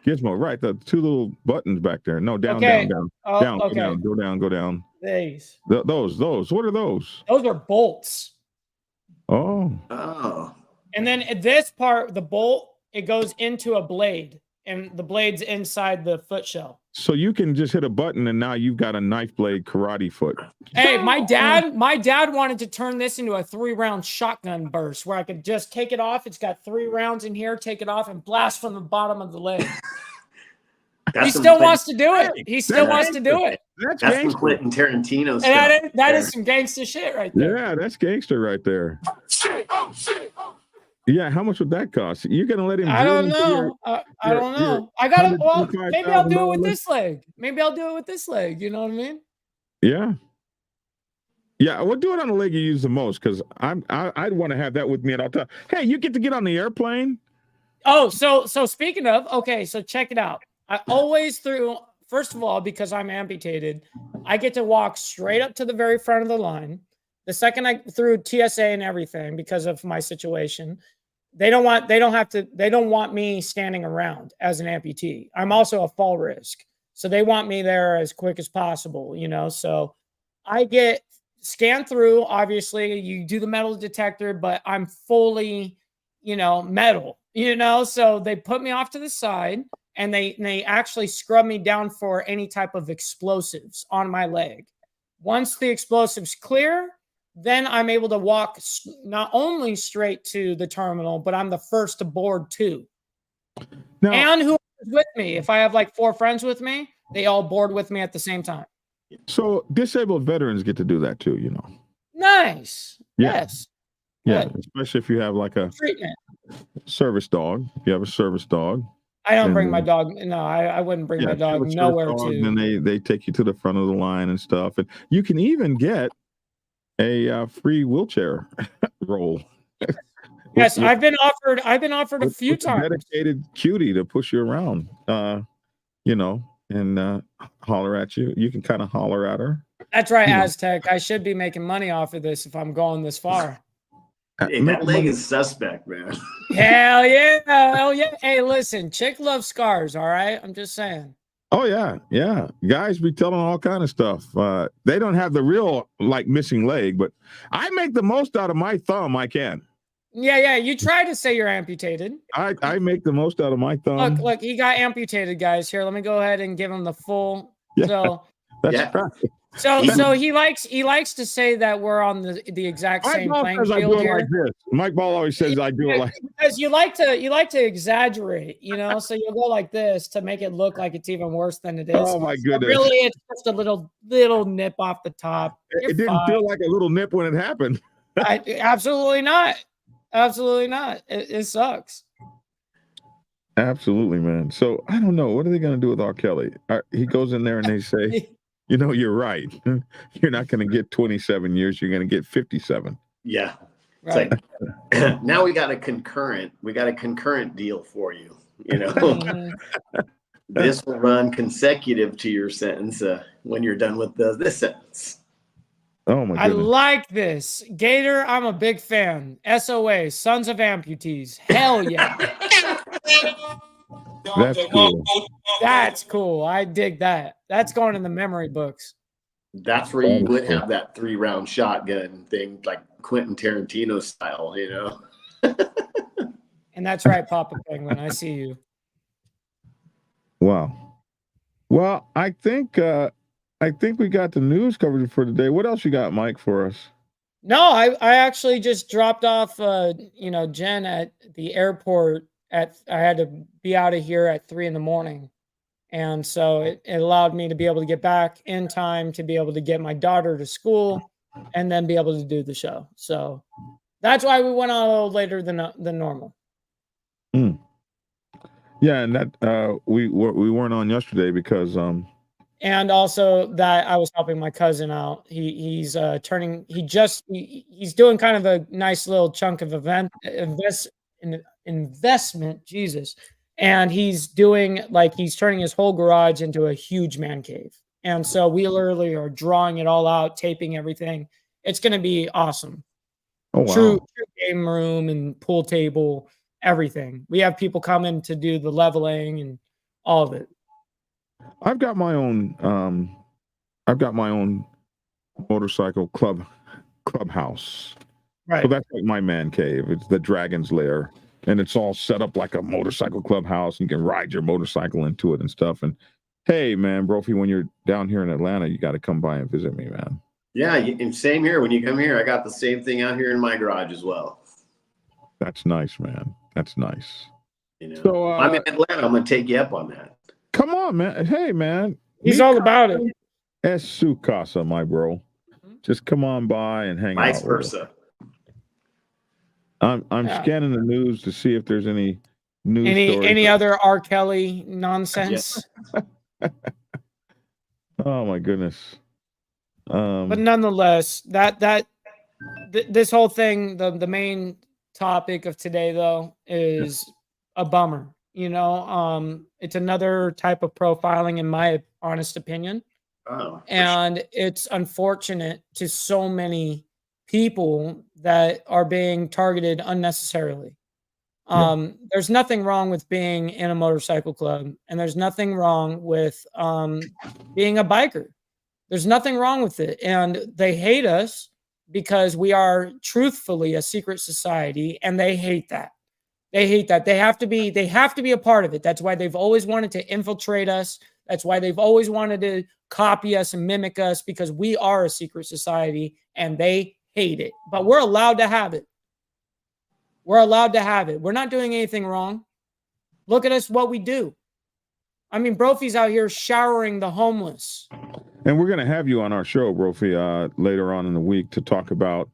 gizmo, right? The 2 little buttons back there. No, down. Okay. Down. Go down. These. Those. What are those? Those are bolts. Oh. And then at this part, the bolt, it goes into a blade, and the blade's inside the foot shell. So you can just hit a button, and now you've got a knife blade karate foot. Hey, my dad wanted to turn this into a 3-round shotgun burst where I could just take it off. It's got 3 rounds in here, take it off, and blast from the bottom of the leg. He still wants to do it. He still wants to do it. That's some Quentin Tarantino stuff. That is some gangster shit right there. Yeah, that's gangster right there. Yeah, how much would that cost? You're gonna let him I drill don't into your know. I your don't your know. I gotta. Well, maybe I'll do it with $125,000 leg? this leg. Maybe I'll do it with this leg. You know what I mean? Yeah. Yeah, we'll do it on the leg you use the most because I'd want to have that with me at all times. Hey, you get to get on the airplane. Oh, so speaking of, okay, so check it out. I always first of all, because I'm amputated, I get to walk straight up to the very front of the line. The second I through TSA and everything because of my situation, they don't want me standing around as an amputee. I'm also a fall risk. So they want me there as quick as possible, you know. So I get scanned through. Obviously, you do the metal detector, but I'm fully, metal, so they put me off to the side and they actually scrub me down for any type of explosives on my leg. Once the explosives clear, then I'm able to walk not only straight to the terminal, but I'm the first to board too. Now, and who is with me? If I have like 4 friends with me, they all board with me at the same time. so disabled veterans get to do that too, Nice. Yeah. Yes. Yeah, Good. especially if you have like a Treatment. service dog. If you have a service dog. I don't And bring my dog. No, I wouldn't bring my if you have dog a service nowhere dog, to. then they take you to the front of the line and stuff. And you can even get a free wheelchair roll. Yes, I've been offered a few with a times. dedicated cutie to push you around, and holler at you. You can kind of holler at her. That's right, Aztec. I should be making money off of this if I'm going this far. Hey, that leg is suspect, man. Hell yeah. Hell yeah. Hey, listen, chick loves scars, all right? I'm just saying. Oh, yeah. Yeah. Guys be telling all kind of stuff. They don't have the real, like, missing leg, but I make the most out of my thumb I can. Yeah. You try to say you're amputated. I make the most out of my thumb. Look, he got amputated, guys. Here, let me go ahead and give him the full. Yeah, so that's right. So he likes to say that we're on the exact same playing field here. Like this. Mike Ball always says I do it like because you like to exaggerate, so you'll go like this to make it look like it's even worse than it is. Oh my goodness! But really, it's just a little nip off the top. It didn't feel like a little nip when it happened. Absolutely not. Absolutely not. It sucks. Absolutely, man. So I don't know. What are they going to do with R. Kelly? He goes in there and they say, you're right. You're not going to get 27 years. You're going to get 57. Yeah. Right. It's like, now we got a concurrent deal for you. This will run consecutive to your sentence when you're done with this sentence. Oh my goodness. I like this. Gator, I'm a big fan. SOA, Sons of Amputees. Hell yeah. That's cool. That's cool. I dig that. That's going in the memory books. That's where you would have that 3-round shotgun thing, like Quentin Tarantino style, And that's right, Papa Penguin. I see you. Wow. Well, I think we got the news covered for today. What else you got, Mike, for us? No, I actually just dropped off Jen at the airport I had to be out of here at 3 a.m. And so it allowed me to be able to get back in time to be able to get my daughter to school and then be able to do the show. So that's why we went on a little later than normal. Yeah, and that we weren't on yesterday because and also that I was helping my cousin out. He's doing kind of a nice little chunk of investment, Jesus. And he's turning his whole garage into a huge man cave. And so we literally are drawing it all out, taping everything. It's going to be awesome. Oh, wow. True game room and pool table, everything. We have people coming to do the leveling and all of it. I've got my own motorcycle clubhouse. Right. So that's like my man cave. It's the Dragon's Lair. And it's all set up like a motorcycle clubhouse. You can ride your motorcycle into it and stuff. And hey, man, Brophy, when you're down here in Atlanta, you got to come by and visit me, man. Yeah, and same here. When you come here, I got the same thing out here in my garage as well. That's nice, man. That's nice. So I'm in Atlanta. I'm going to take you up on that. Come on, man. Hey, man. He's all about it. Es su casa, my bro. Just come on by and hang out. Vice versa. I'm Yeah. scanning the news to see if there's any news stories. Any other R. Kelly nonsense? Oh my goodness. But nonetheless, this whole thing, the main topic of today though is a bummer. It's another type of profiling, in my honest opinion. Oh, And it's unfortunate to so many people that are being targeted unnecessarily. There's nothing wrong with being in a motorcycle club, and there's nothing wrong with being a biker. There's nothing wrong with it. And they hate us because we are truthfully a secret society, and they hate that. They hate that. They have to be a part of it. That's why they've always wanted to infiltrate us. That's why they've always wanted to copy us and mimic us, because we are a secret society and they hate it. But we're allowed to have it. We're allowed to have it. We're not doing anything wrong. Look at us, what we do. I mean, Brophy's out here showering the homeless. And we're going to have you on our show, Brophy, later on in the week to talk about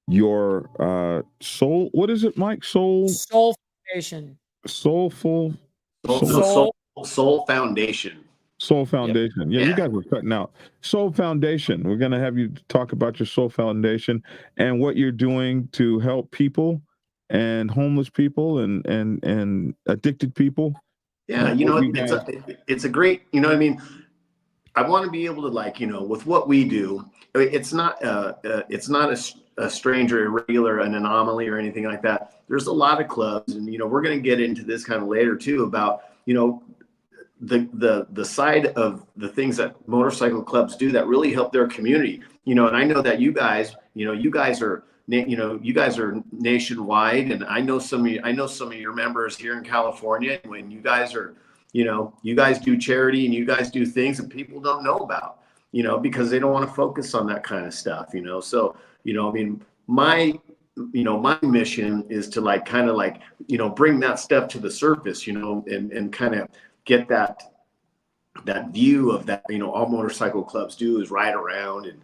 your soul. What is it, Mike? Soul Foundation. Soul Foundation. Soul Foundation. Yep. Yeah, you guys were cutting out. Soul Foundation. We're going to have you talk about your Soul Foundation and what you're doing to help people and homeless people and addicted people. Yeah, it's a great, I mean, I want to be able to with what we do, it's not a stranger, irregular, an anomaly or anything like that. There's a lot of clubs, and we're going to get into this kind of later too about the side of the things that motorcycle clubs do that really help their community. And I know that you guys are nationwide, and I know some of your members here in California. When you guys are, you guys do charity and you guys do things that people don't know about, because they don't want to focus on that kind of stuff, So, I mean, my mission is to bring that stuff to the surface, and kind of get that view of that, all motorcycle clubs do is ride around and,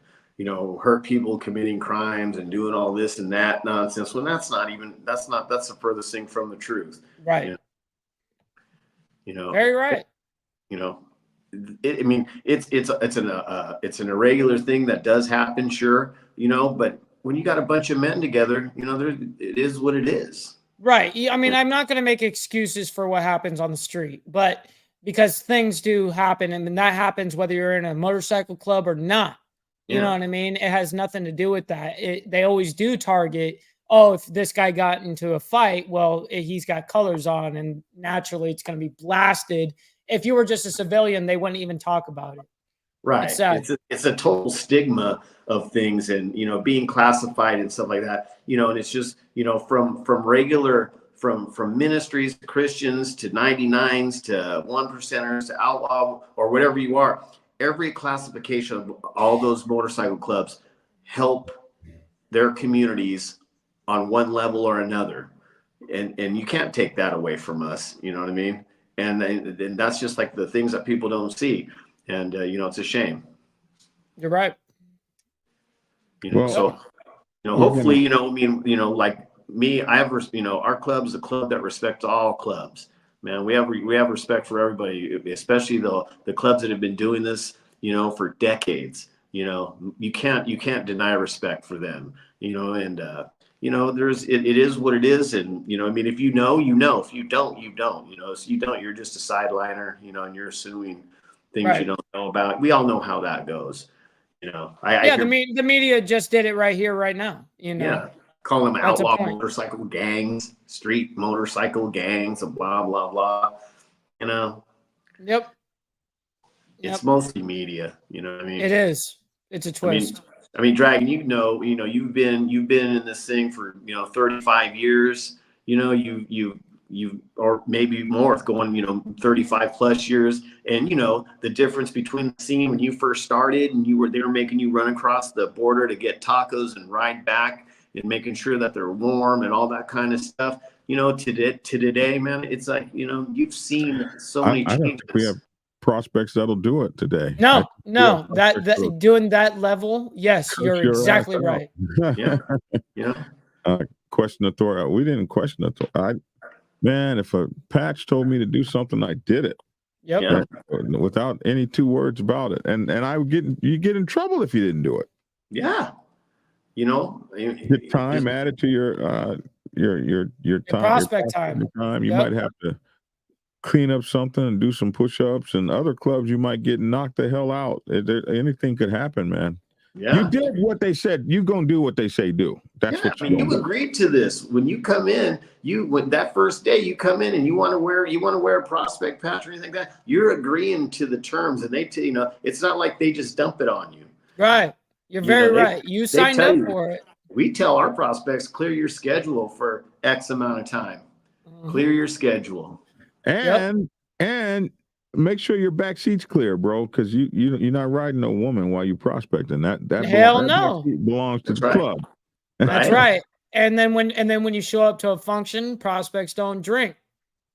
hurt people committing crimes and doing all this and that nonsense, when that's the furthest thing from the truth. Right. Very right. I mean, it's an irregular thing that does happen, sure, but when you got a bunch of men together, it is what it is. Right. I mean, I'm not going to make excuses for what happens on the street, but because things do happen, and that happens whether you're in a motorcycle club or not. You know what I mean? It has nothing to do with that. They always do target, if this guy got into a fight, well, he's got colors on, and naturally it's going to be blasted. If you were just a civilian, they wouldn't even talk about it. Right. It's a total stigma of things, and being classified and stuff like that. And it's just from regular from ministries to Christians to 99s to 1%ers to outlaw or whatever you are. Every classification of all those motorcycle clubs help their communities on one level or another, and you can't take that away from us. You know what I mean? And that's just the things that people don't see. And, it's a shame. You're right. So, hopefully, like me, our club is a club that respects all clubs, man. We have respect for everybody, especially the clubs that have been doing this, for decades. You can't deny respect for them, and, it is what it is. And, I mean, if you know, if you don't, you don't, so you don't, you're just a sideliner, and you're assuming things you don't know about. We all know how that goes. The media just did it right here, right now. Yeah, call them outlaw motorcycle gangs, street motorcycle gangs, and blah blah blah. Yep. It's mostly media. You know what I mean? It is. It's a twist. I mean, Dragon. You've been in this thing for 35 years. You or maybe more, going 35 plus years, and the difference between the scene when you first started and they were making you run across the border to get tacos and ride back and making sure that they're warm and all that kind of stuff. To today, man, it's you've seen so many changes. I don't think we have prospects that'll do it today. No, that doing that level, yes, you're exactly right. Yeah. question authority. We didn't question authority. Man, if a patch told me to do something, I did it. Yep. Yeah. Without any two words about it. And you get in trouble if you didn't do it. Yeah. You know, Get time added to your time, prospect time. You might have to clean up something and do some push-ups. And other clubs, you might get knocked the hell out. Anything could happen, man. Yeah. You did what they said. You gonna do what they say do. That's what you agreed to this when you come in. When that first day you come in and you want to wear a prospect patch or anything like that. You're agreeing to the terms, and it's not like they just dump it on you. Right. You're very right. You signed up for it. We tell our prospects, clear your schedule for X amount of time. Clear your schedule. And make sure your back seat's clear, bro, because you're not riding a woman while you prospecting. That hell no belongs to the club. That's right. And then when you show up to a function, prospects don't drink.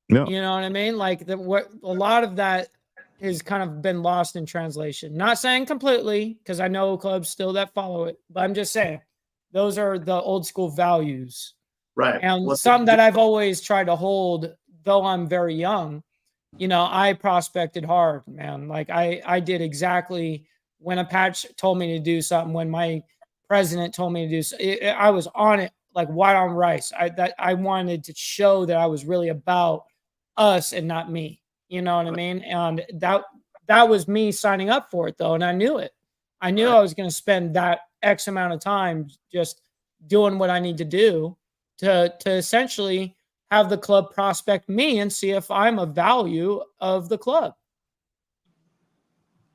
No. You know what I mean? Like a lot of that has kind of been lost in translation. Not saying completely, because I know clubs still that follow it, but I'm just saying those are the old school values. Right. And something that I've always tried to hold, though I'm very young. You know, I prospected hard, man. Like I did exactly when a patch told me to do something, when my president told me to do, I was on it like white on rice. I wanted to show that I was really about us and not me. You know what I mean? And that was me signing up for it, though, and I knew it. I knew I was going to spend that X amount of time just doing what I need to do to essentially have the club prospect me and see if I'm a value of the club.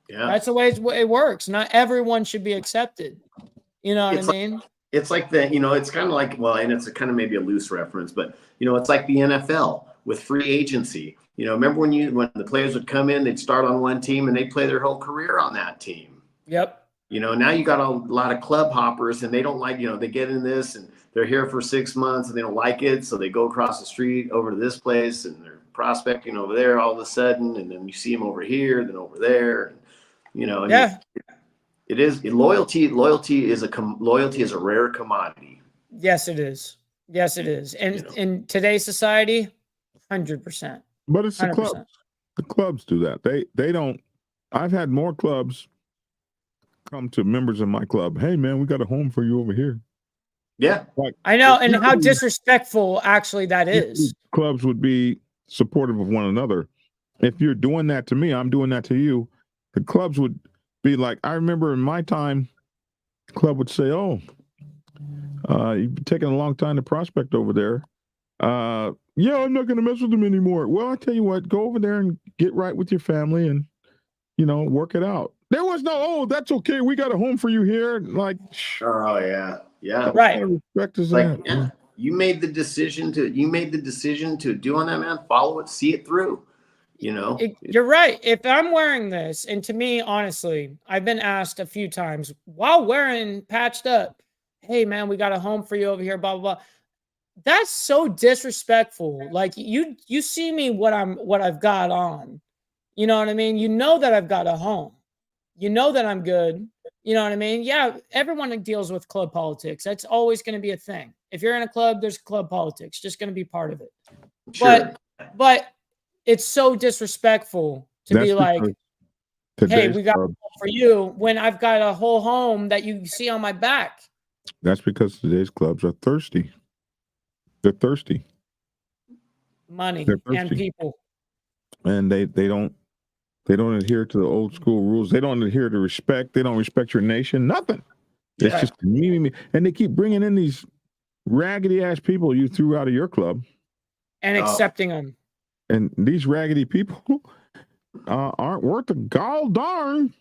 Yeah, that's the way it works. Not everyone should be accepted. You know what I mean? It's like it's kind of like, and it's kind of maybe a loose reference, but it's like the NFL with free agency. Remember when the players would come in, they'd start on one team and they'd play their whole career on that team. Yep. Now you got a lot of club hoppers and they don't like, they get in this and they're here for 6 months and they don't like it. So they go across the street over to this place and they're prospecting over there all of a sudden. And then you see them over here, then over there. And, yeah. It is loyalty. Loyalty is a rare commodity. Yes, it is. Yes, it is. And in today's society, 100%. But it's 100%. The clubs. The clubs do that. They don't. I've had more clubs come to members of my club. Hey, man, we got a home for you over here. Yeah, like, I know, and how disrespectful actually that is. Clubs would be supportive of one another. If you're doing that to me, I'm doing that to you. The clubs would be like, I remember in my time, the club would say, "Oh, you've been taking a long time to prospect over there. Yeah, I'm not going to mess with them anymore." Well, I tell you what, go over there and get right with your family and, work it out. There was no, that's okay. We got a home for you here. Like, oh yeah. Yeah. Right. Respect is like, that. You made the decision to do on that, man. Follow it, see it through. You're right. If I'm wearing this, and to me, honestly, I've been asked a few times while wearing patched up, "Hey man, we got a home for you over here, blah, blah, blah." That's so disrespectful. Like you see me what I've got on. You know what I mean? You know that I've got a home. You know that I'm good. You know what I mean? Yeah, everyone deals with club politics. That's always going to be a thing. If you're in a club, there's club politics. Just going to be part of it. Sure. But it's so disrespectful to be like, "Hey, we got a home for you," when I've got a whole home that you see on my back. That's because today's clubs are thirsty. They're thirsty. Money and people. And they don't adhere to the old school rules. They don't adhere to respect. They don't respect your nation. Nothing. It's just me. And they keep bringing in these raggedy ass people you threw out of your club. And accepting them. And these raggedy people aren't worth a gall darn.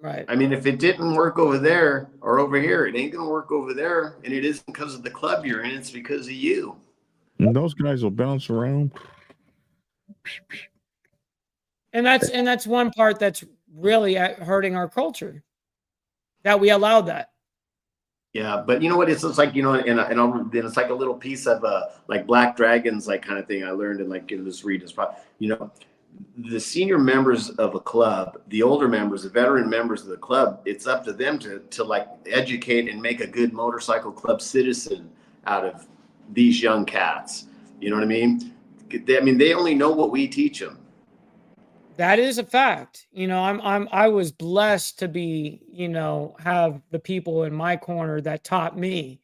Right. I mean, if it didn't work over there or over here, it ain't going to work over there. And it isn't because of the club you're in. It's because of you. And those guys will bounce around. And that's one part that's really hurting our culture, that we allow that. Yeah, but you know what? It's just like, and it's like a little piece of like Black Dragons, like kind of thing I learned in this read. The senior members of a club, the older members, the veteran members of the club, it's up to them to like educate and make a good motorcycle club citizen out of these young cats. You know what I mean? They only know what we teach them. That is a fact. I was blessed to be, have the people in my corner that taught me,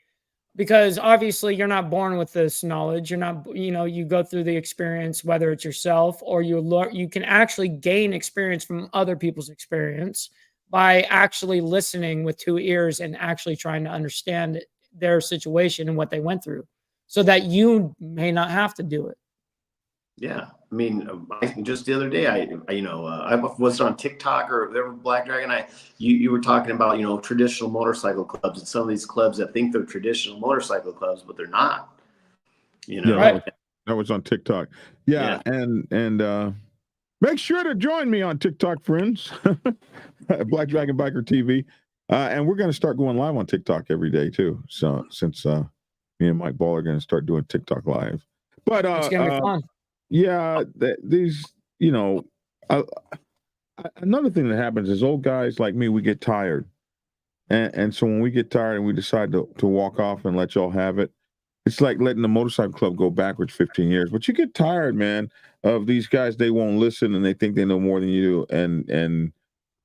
because obviously you're not born with this knowledge. You're not, you go through the experience, whether it's yourself or you can actually gain experience from other people's experience by actually listening with two ears and actually trying to understand their situation and what they went through, so that you may not have to do it. Yeah, just the other day, I was on TikTok or whatever, Black Dragon. You were talking about traditional motorcycle clubs, and some of these clubs that think they're traditional motorcycle clubs, but they're not. Yeah, Right. that was on TikTok. Yeah. And make sure to join me on TikTok, friends. Black Dragon Biker TV, and we're going to start going live on TikTok every day too. So since me and Mike Ball are going to start doing TikTok live, but It's gonna be fun. yeah, these, another thing that happens is old guys like me, we get tired. And so when we get tired and we decide to walk off and let y'all have it, it's like letting the motorcycle club go backwards 15 years. But you get tired, man, of these guys. They won't listen and they think they know more than you do.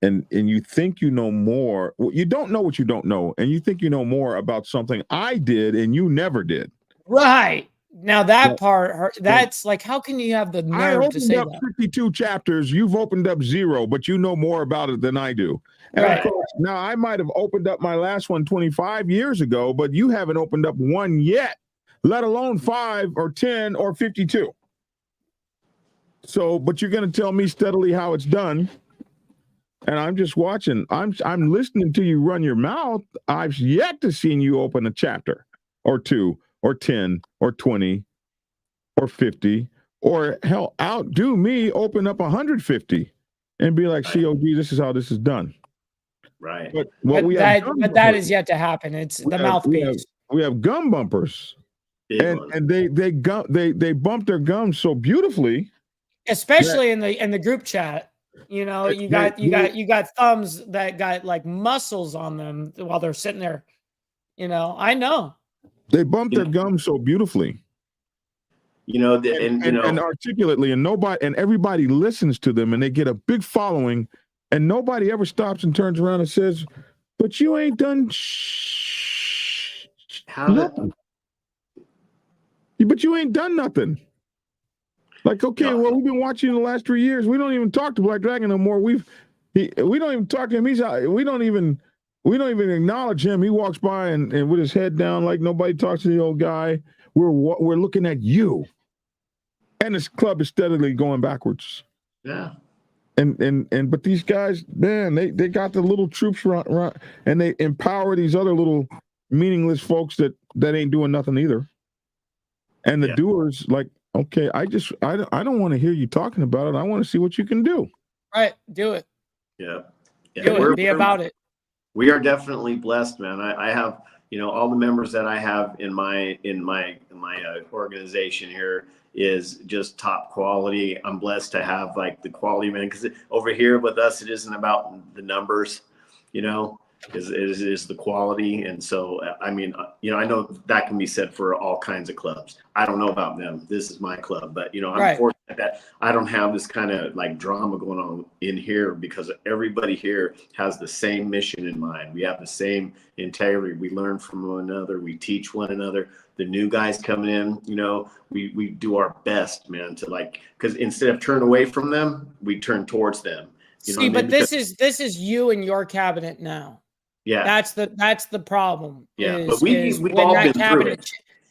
And you think you know more. Well, you don't know what you don't know. And you think you know more about something I did and you never did. Right. Now that part, that's like, how can you have the nerve to say I opened up 52 chapters. You've opened up 0, but you know more about it than I do. And right. Of course, now I might have opened up my last one 25 years ago, but you haven't opened up one yet, let alone 5 or 10 or 52. So, but you're going to tell me steadily how it's done. And I'm just watching. I'm listening to you run your mouth. I've yet to see you open a chapter or 2 or 10 or 20 or 50, or hell, outdo me, open up 150 and be like, COG, this is how this is done. Right. But that is yet to happen. It's the mouthpiece. We have gum bumpers. And they bump their gums so beautifully. Especially in the group chat. You got thumbs that got like muscles on them while they're sitting there. I know. They bump their gums so beautifully. And articulately, and everybody listens to them, and they get a big following, and nobody ever stops and turns around and says, "But you ain't done nothing. But you ain't done nothing." Like, okay, well, we've been watching the last 3 years. We don't even talk to Black Dragon no more. We don't even talk to him. We don't even acknowledge him. He walks by and with his head down, like nobody talks to the old guy. We're looking at you. And this club is steadily going backwards. Yeah. But these guys, man, they got the little troops run, and they empower these other little meaningless folks that ain't doing nothing either. And the doers, like, okay, I don't want to hear you talking about it. I want to see what you can do. Right, do it. Yeah. Do it. Be about it. We are definitely blessed, man. I have, all the members that I have in my organization here is just top quality. I'm blessed to have like the quality, man, because over here with us, it isn't about the numbers, is the quality. And so, I know that can be said for all kinds of clubs. I don't know about them. This is my club, but I'm fortunate that I don't have this kind of like drama going on in here, because everybody here has the same mission in mind. We have the same integrity. We learn from one another. We teach one another. The new guys coming in, we do our best, man, to because instead of turn away from them, we turn towards them. See, but this is you and your cabinet now. Yeah, that's the problem. Yeah, but we've all been through it.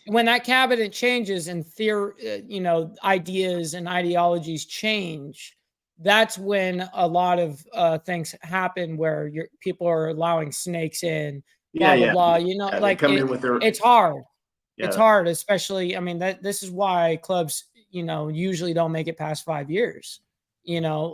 When that cabinet changes and ideas and ideologies change, that's when a lot of things happen where people are allowing snakes in. Blah blah. It's hard. Yeah. It's hard, especially. This is why clubs, usually don't make it past 5 years.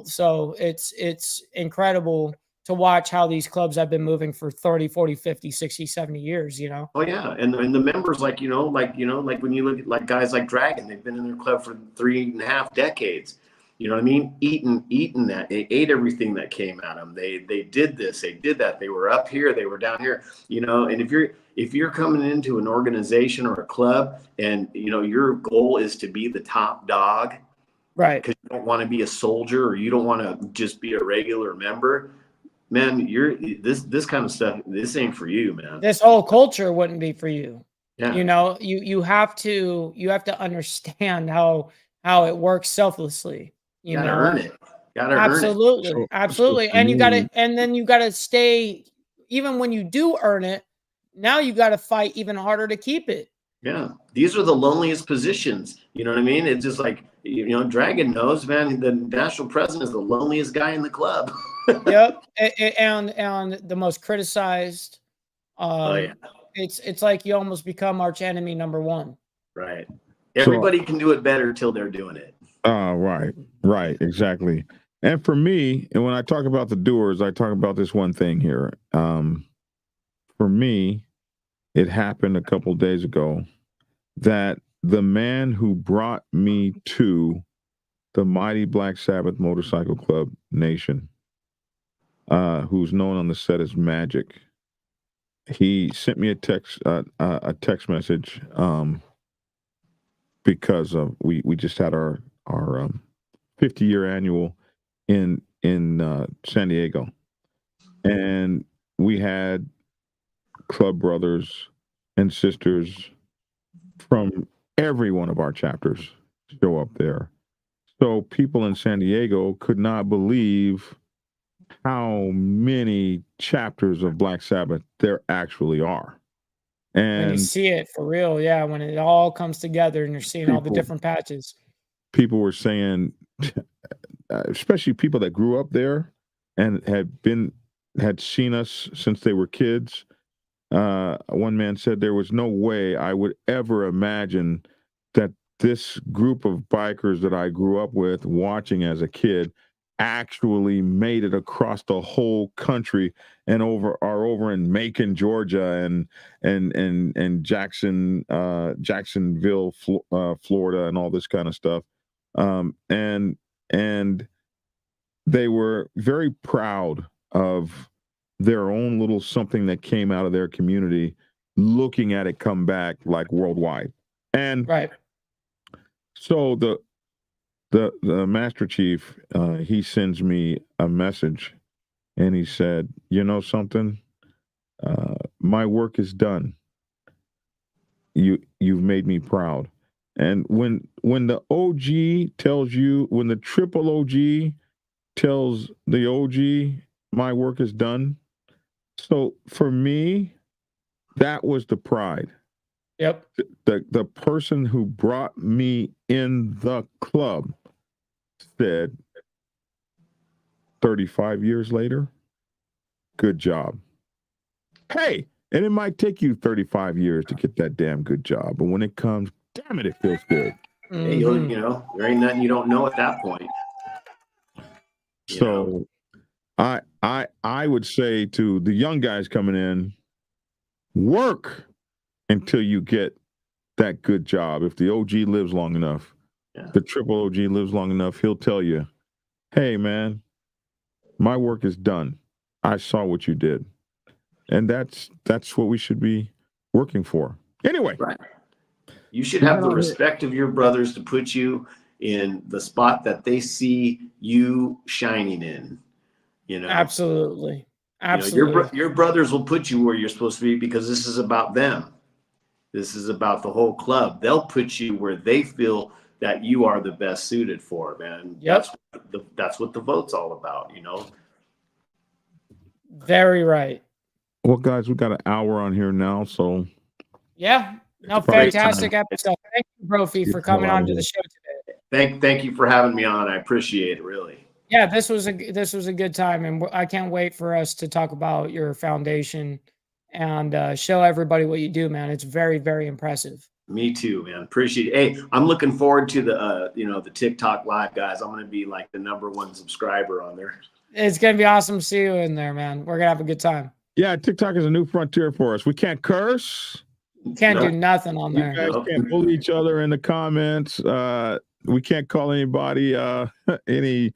So it's incredible to watch how these clubs have been moving for 30, 40, 50, 60, 70 years, Oh, yeah. And the members, like when you look at like guys like Dragon, they've been in their club for 3.5 decades. You know what I mean? Eating that. They ate everything that came at them. They did this, they did that. They were up here, they were down here, you know. And if you're coming into an organization or a club and you know your goal is to be the top dog, Right. because you don't want to be a soldier or you don't want to just be a regular member, man, you're this kind of stuff, this ain't for you, man. This whole culture wouldn't be for you. Yeah. You know, you have to understand how it works selflessly. You Gotta know, earn it. Gotta earn it. absolutely, absolutely, for and you got me, to, and then you got to stay. Even when you do earn it, now you got to fight even harder to keep it. Yeah, these are the loneliest positions. You know what I mean? It's just like, you know, Dragon knows, man. The national president is the loneliest guy in the club. Yep, and the most criticized. Oh yeah, It's like you almost become arch enemy number one. right. So, Everybody can do it better till they're doing it. right, exactly. And for me, and when I talk about the doers, I talk about this one thing here. For me, it happened a couple days ago that the man who brought me to the mighty Black Sabbath Motorcycle Club Nation, who's known on the set as Magic, he sent me a text message because of we just had our 50-year annual in San Diego, and we had club brothers and sisters from every one of our chapters show up there. So people in San Diego could not believe how many chapters of Black Sabbath there actually are. When you And see it for real, yeah, when it all comes together and you're seeing all the people different patches. people were saying, especially people that grew up there and had seen us since they were kids. One man said there was no way I would ever imagine that this group of bikers that I grew up with watching as a kid actually made it across the whole country and over in Macon, Georgia, and Jacksonville, Florida, and all this kind of stuff. And they were very proud of their own little something that came out of their community, looking at it come back like worldwide. And Right. so the Master Chief, he sends me a message, and he said, "You know something? My work is done. You've made me proud." And when the OG tells you, when the triple OG tells the OG, my work is done. So for me, that was the pride. Yep. The person who brought me in the club said 35 years later, good job. Hey, and it might take you 35 years to get that damn good job, but when it comes, damn it feels good. Hey, you know, there ain't nothing you don't know at that point. So I would say to the young guys coming in, work until you get that good job. If the OG lives long enough, the triple OG lives long enough, he'll tell you, hey man, my work is done. I saw what you did. And that's what we should be working for. Anyway. Right. You should have the respect of your brothers to put you in the spot that they see you shining in. You know, Absolutely. You know, your brothers will put you where you're supposed to be because this is about them. This is about the whole club. They'll put you where they feel that you are the best suited for, man. Yep. That's what the vote's all about, you know. Very right. Well, guys, we got an hour on here now, so yeah. No, fantastic episode. Thank you, Brophy, for coming on to the show today. Thank you for having me on. I appreciate it, really. Yeah, this was a good time, and I can't wait for us to talk about your foundation and show everybody what you do, man. It's very, very impressive. Me too, man. Appreciate it. Hey, I'm looking forward to the the TikTok live, guys. I'm going to be like the #1 subscriber on there. It's going to be awesome to see you in there, man. We're going to have a good time. Yeah, TikTok is a new frontier for us. We can't curse. Can't No. do nothing on You there. guys Nope. can't bully each other in the comments. We can't call anybody any.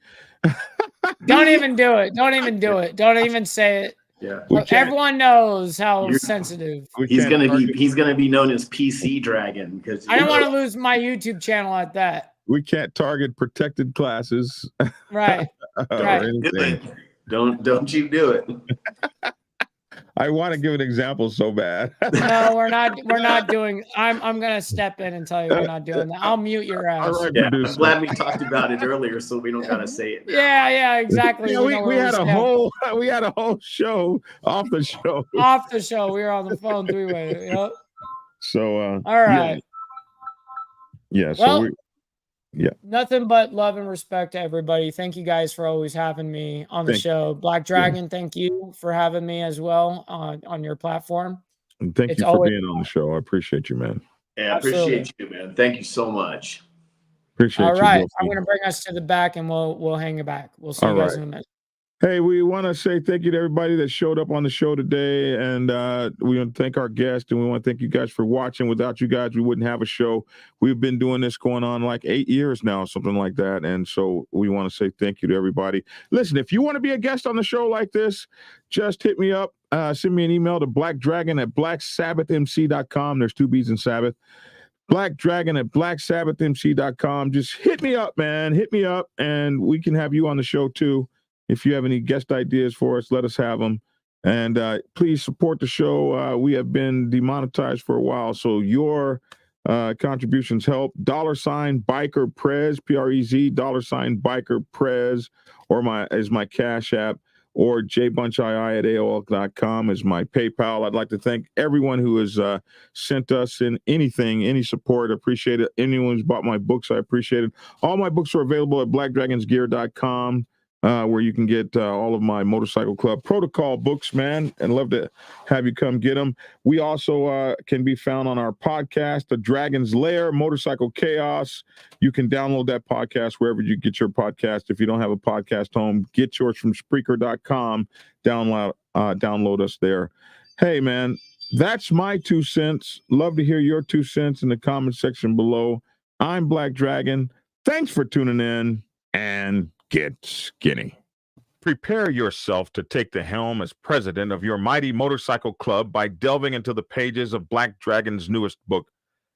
Don't even do it. Don't even do it. Don't even say it. Yeah. We can't. Everyone knows how You're- sensitive. We He's can't gonna be target, he's gonna be known as PC Dragon because I don't want to lose my YouTube channel at that. we can't target protected classes Right. or Right. do anything. it. Don't you do it. I want to give an example so bad. No, we're not. We're not doing. I'm gonna step in and tell you we're not doing that. I'll mute your ass. All right, Yeah, I'm producer. glad we talked about it earlier, so we don't gotta say it now. Yeah, exactly. Yeah, know we where had a stand. whole show off the show. Off the show. We were on the phone three-way. Yep. So All right. yeah. So Well, we nothing but love and respect to everybody. Thank you guys for always having me on the Thank- show. Black Dragon, thank you for having me as well on your platform. and thank It's you for always- being on the show. I appreciate you, man. Yeah, I appreciate you, man. Thank you so much. Appreciate All you. right. Wolfie. I'm gonna bring us to the back and we'll hang it back. We'll see you All guys right. in a minute. Hey, we want to say thank you to everybody that showed up on the show today. And we want to thank our guests and we want to thank you guys for watching. Without you guys, we wouldn't have a show. We've been doing this going on like 8 years now, something like that. And so we want to say thank you to everybody. Listen, if you want to be a guest on the show like this, just hit me up. Send me an email to blackdragon@blacksabbathmc.com. There's 2 B's in Sabbath. blackdragon@blacksabbathmc.com. Just hit me up, man. Hit me up, and we can have you on the show too. If you have any guest ideas for us, let us have them. And please support the show. We have been demonetized for a while, so your contributions help. $biker Prez, Prez, $biker Prez, or my Cash App, or jbunchii@aol.com is my PayPal. I'd like to thank everyone who has sent us in any support. I appreciate it. Anyone who's bought my books, I appreciate it. All my books are available at blackdragonsgear.com. Where you can get all of my Motorcycle Club protocol books, man, and love to have you come get them. We also can be found on our podcast, The Dragon's Lair, Motorcycle Chaos. You can download that podcast wherever you get your podcast. If you don't have a podcast home, get yours from Spreaker.com. Download us there. Hey, man, that's my 2 cents. Love to hear your 2 cents in the comment section below. I'm Black Dragon. Thanks for tuning in, and get skinny. Prepare yourself to take the helm as president of your mighty motorcycle club by delving into the pages of Black Dragon's newest book,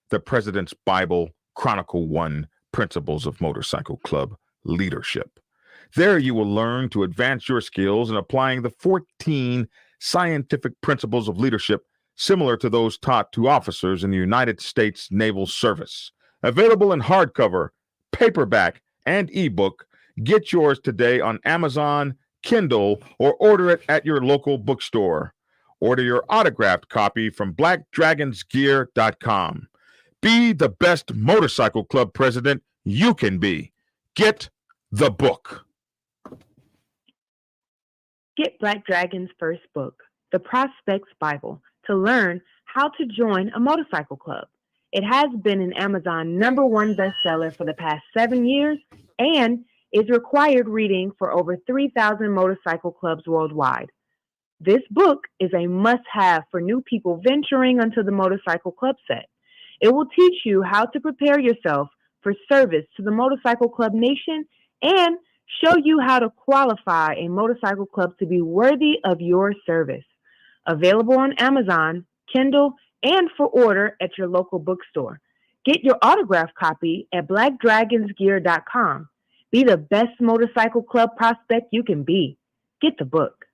The President's Bible, Chronicle 1, Principles of Motorcycle Club Leadership. There you will learn to advance your skills in applying the 14 scientific principles of leadership similar to those taught to officers in the United States Naval Service. Available in hardcover, paperback, and ebook. Get yours today on Amazon, Kindle, or order it at your local bookstore. Order your autographed copy from blackdragonsgear.com. Be the best motorcycle club president you can be. Get the book. Get Black Dragon's first book, The Prospect's Bible, to learn how to join a motorcycle club. It has been an Amazon #1 bestseller for the past 7 years and is required reading for over 3,000 motorcycle clubs worldwide. This book is a must-have for new people venturing onto the motorcycle club set. It will teach you how to prepare yourself for service to the motorcycle club nation and show you how to qualify a motorcycle club to be worthy of your service. Available on Amazon, Kindle, and for order at your local bookstore. Get your autographed copy at blackdragonsgear.com. Be the best motorcycle club prospect you can be. Get the book.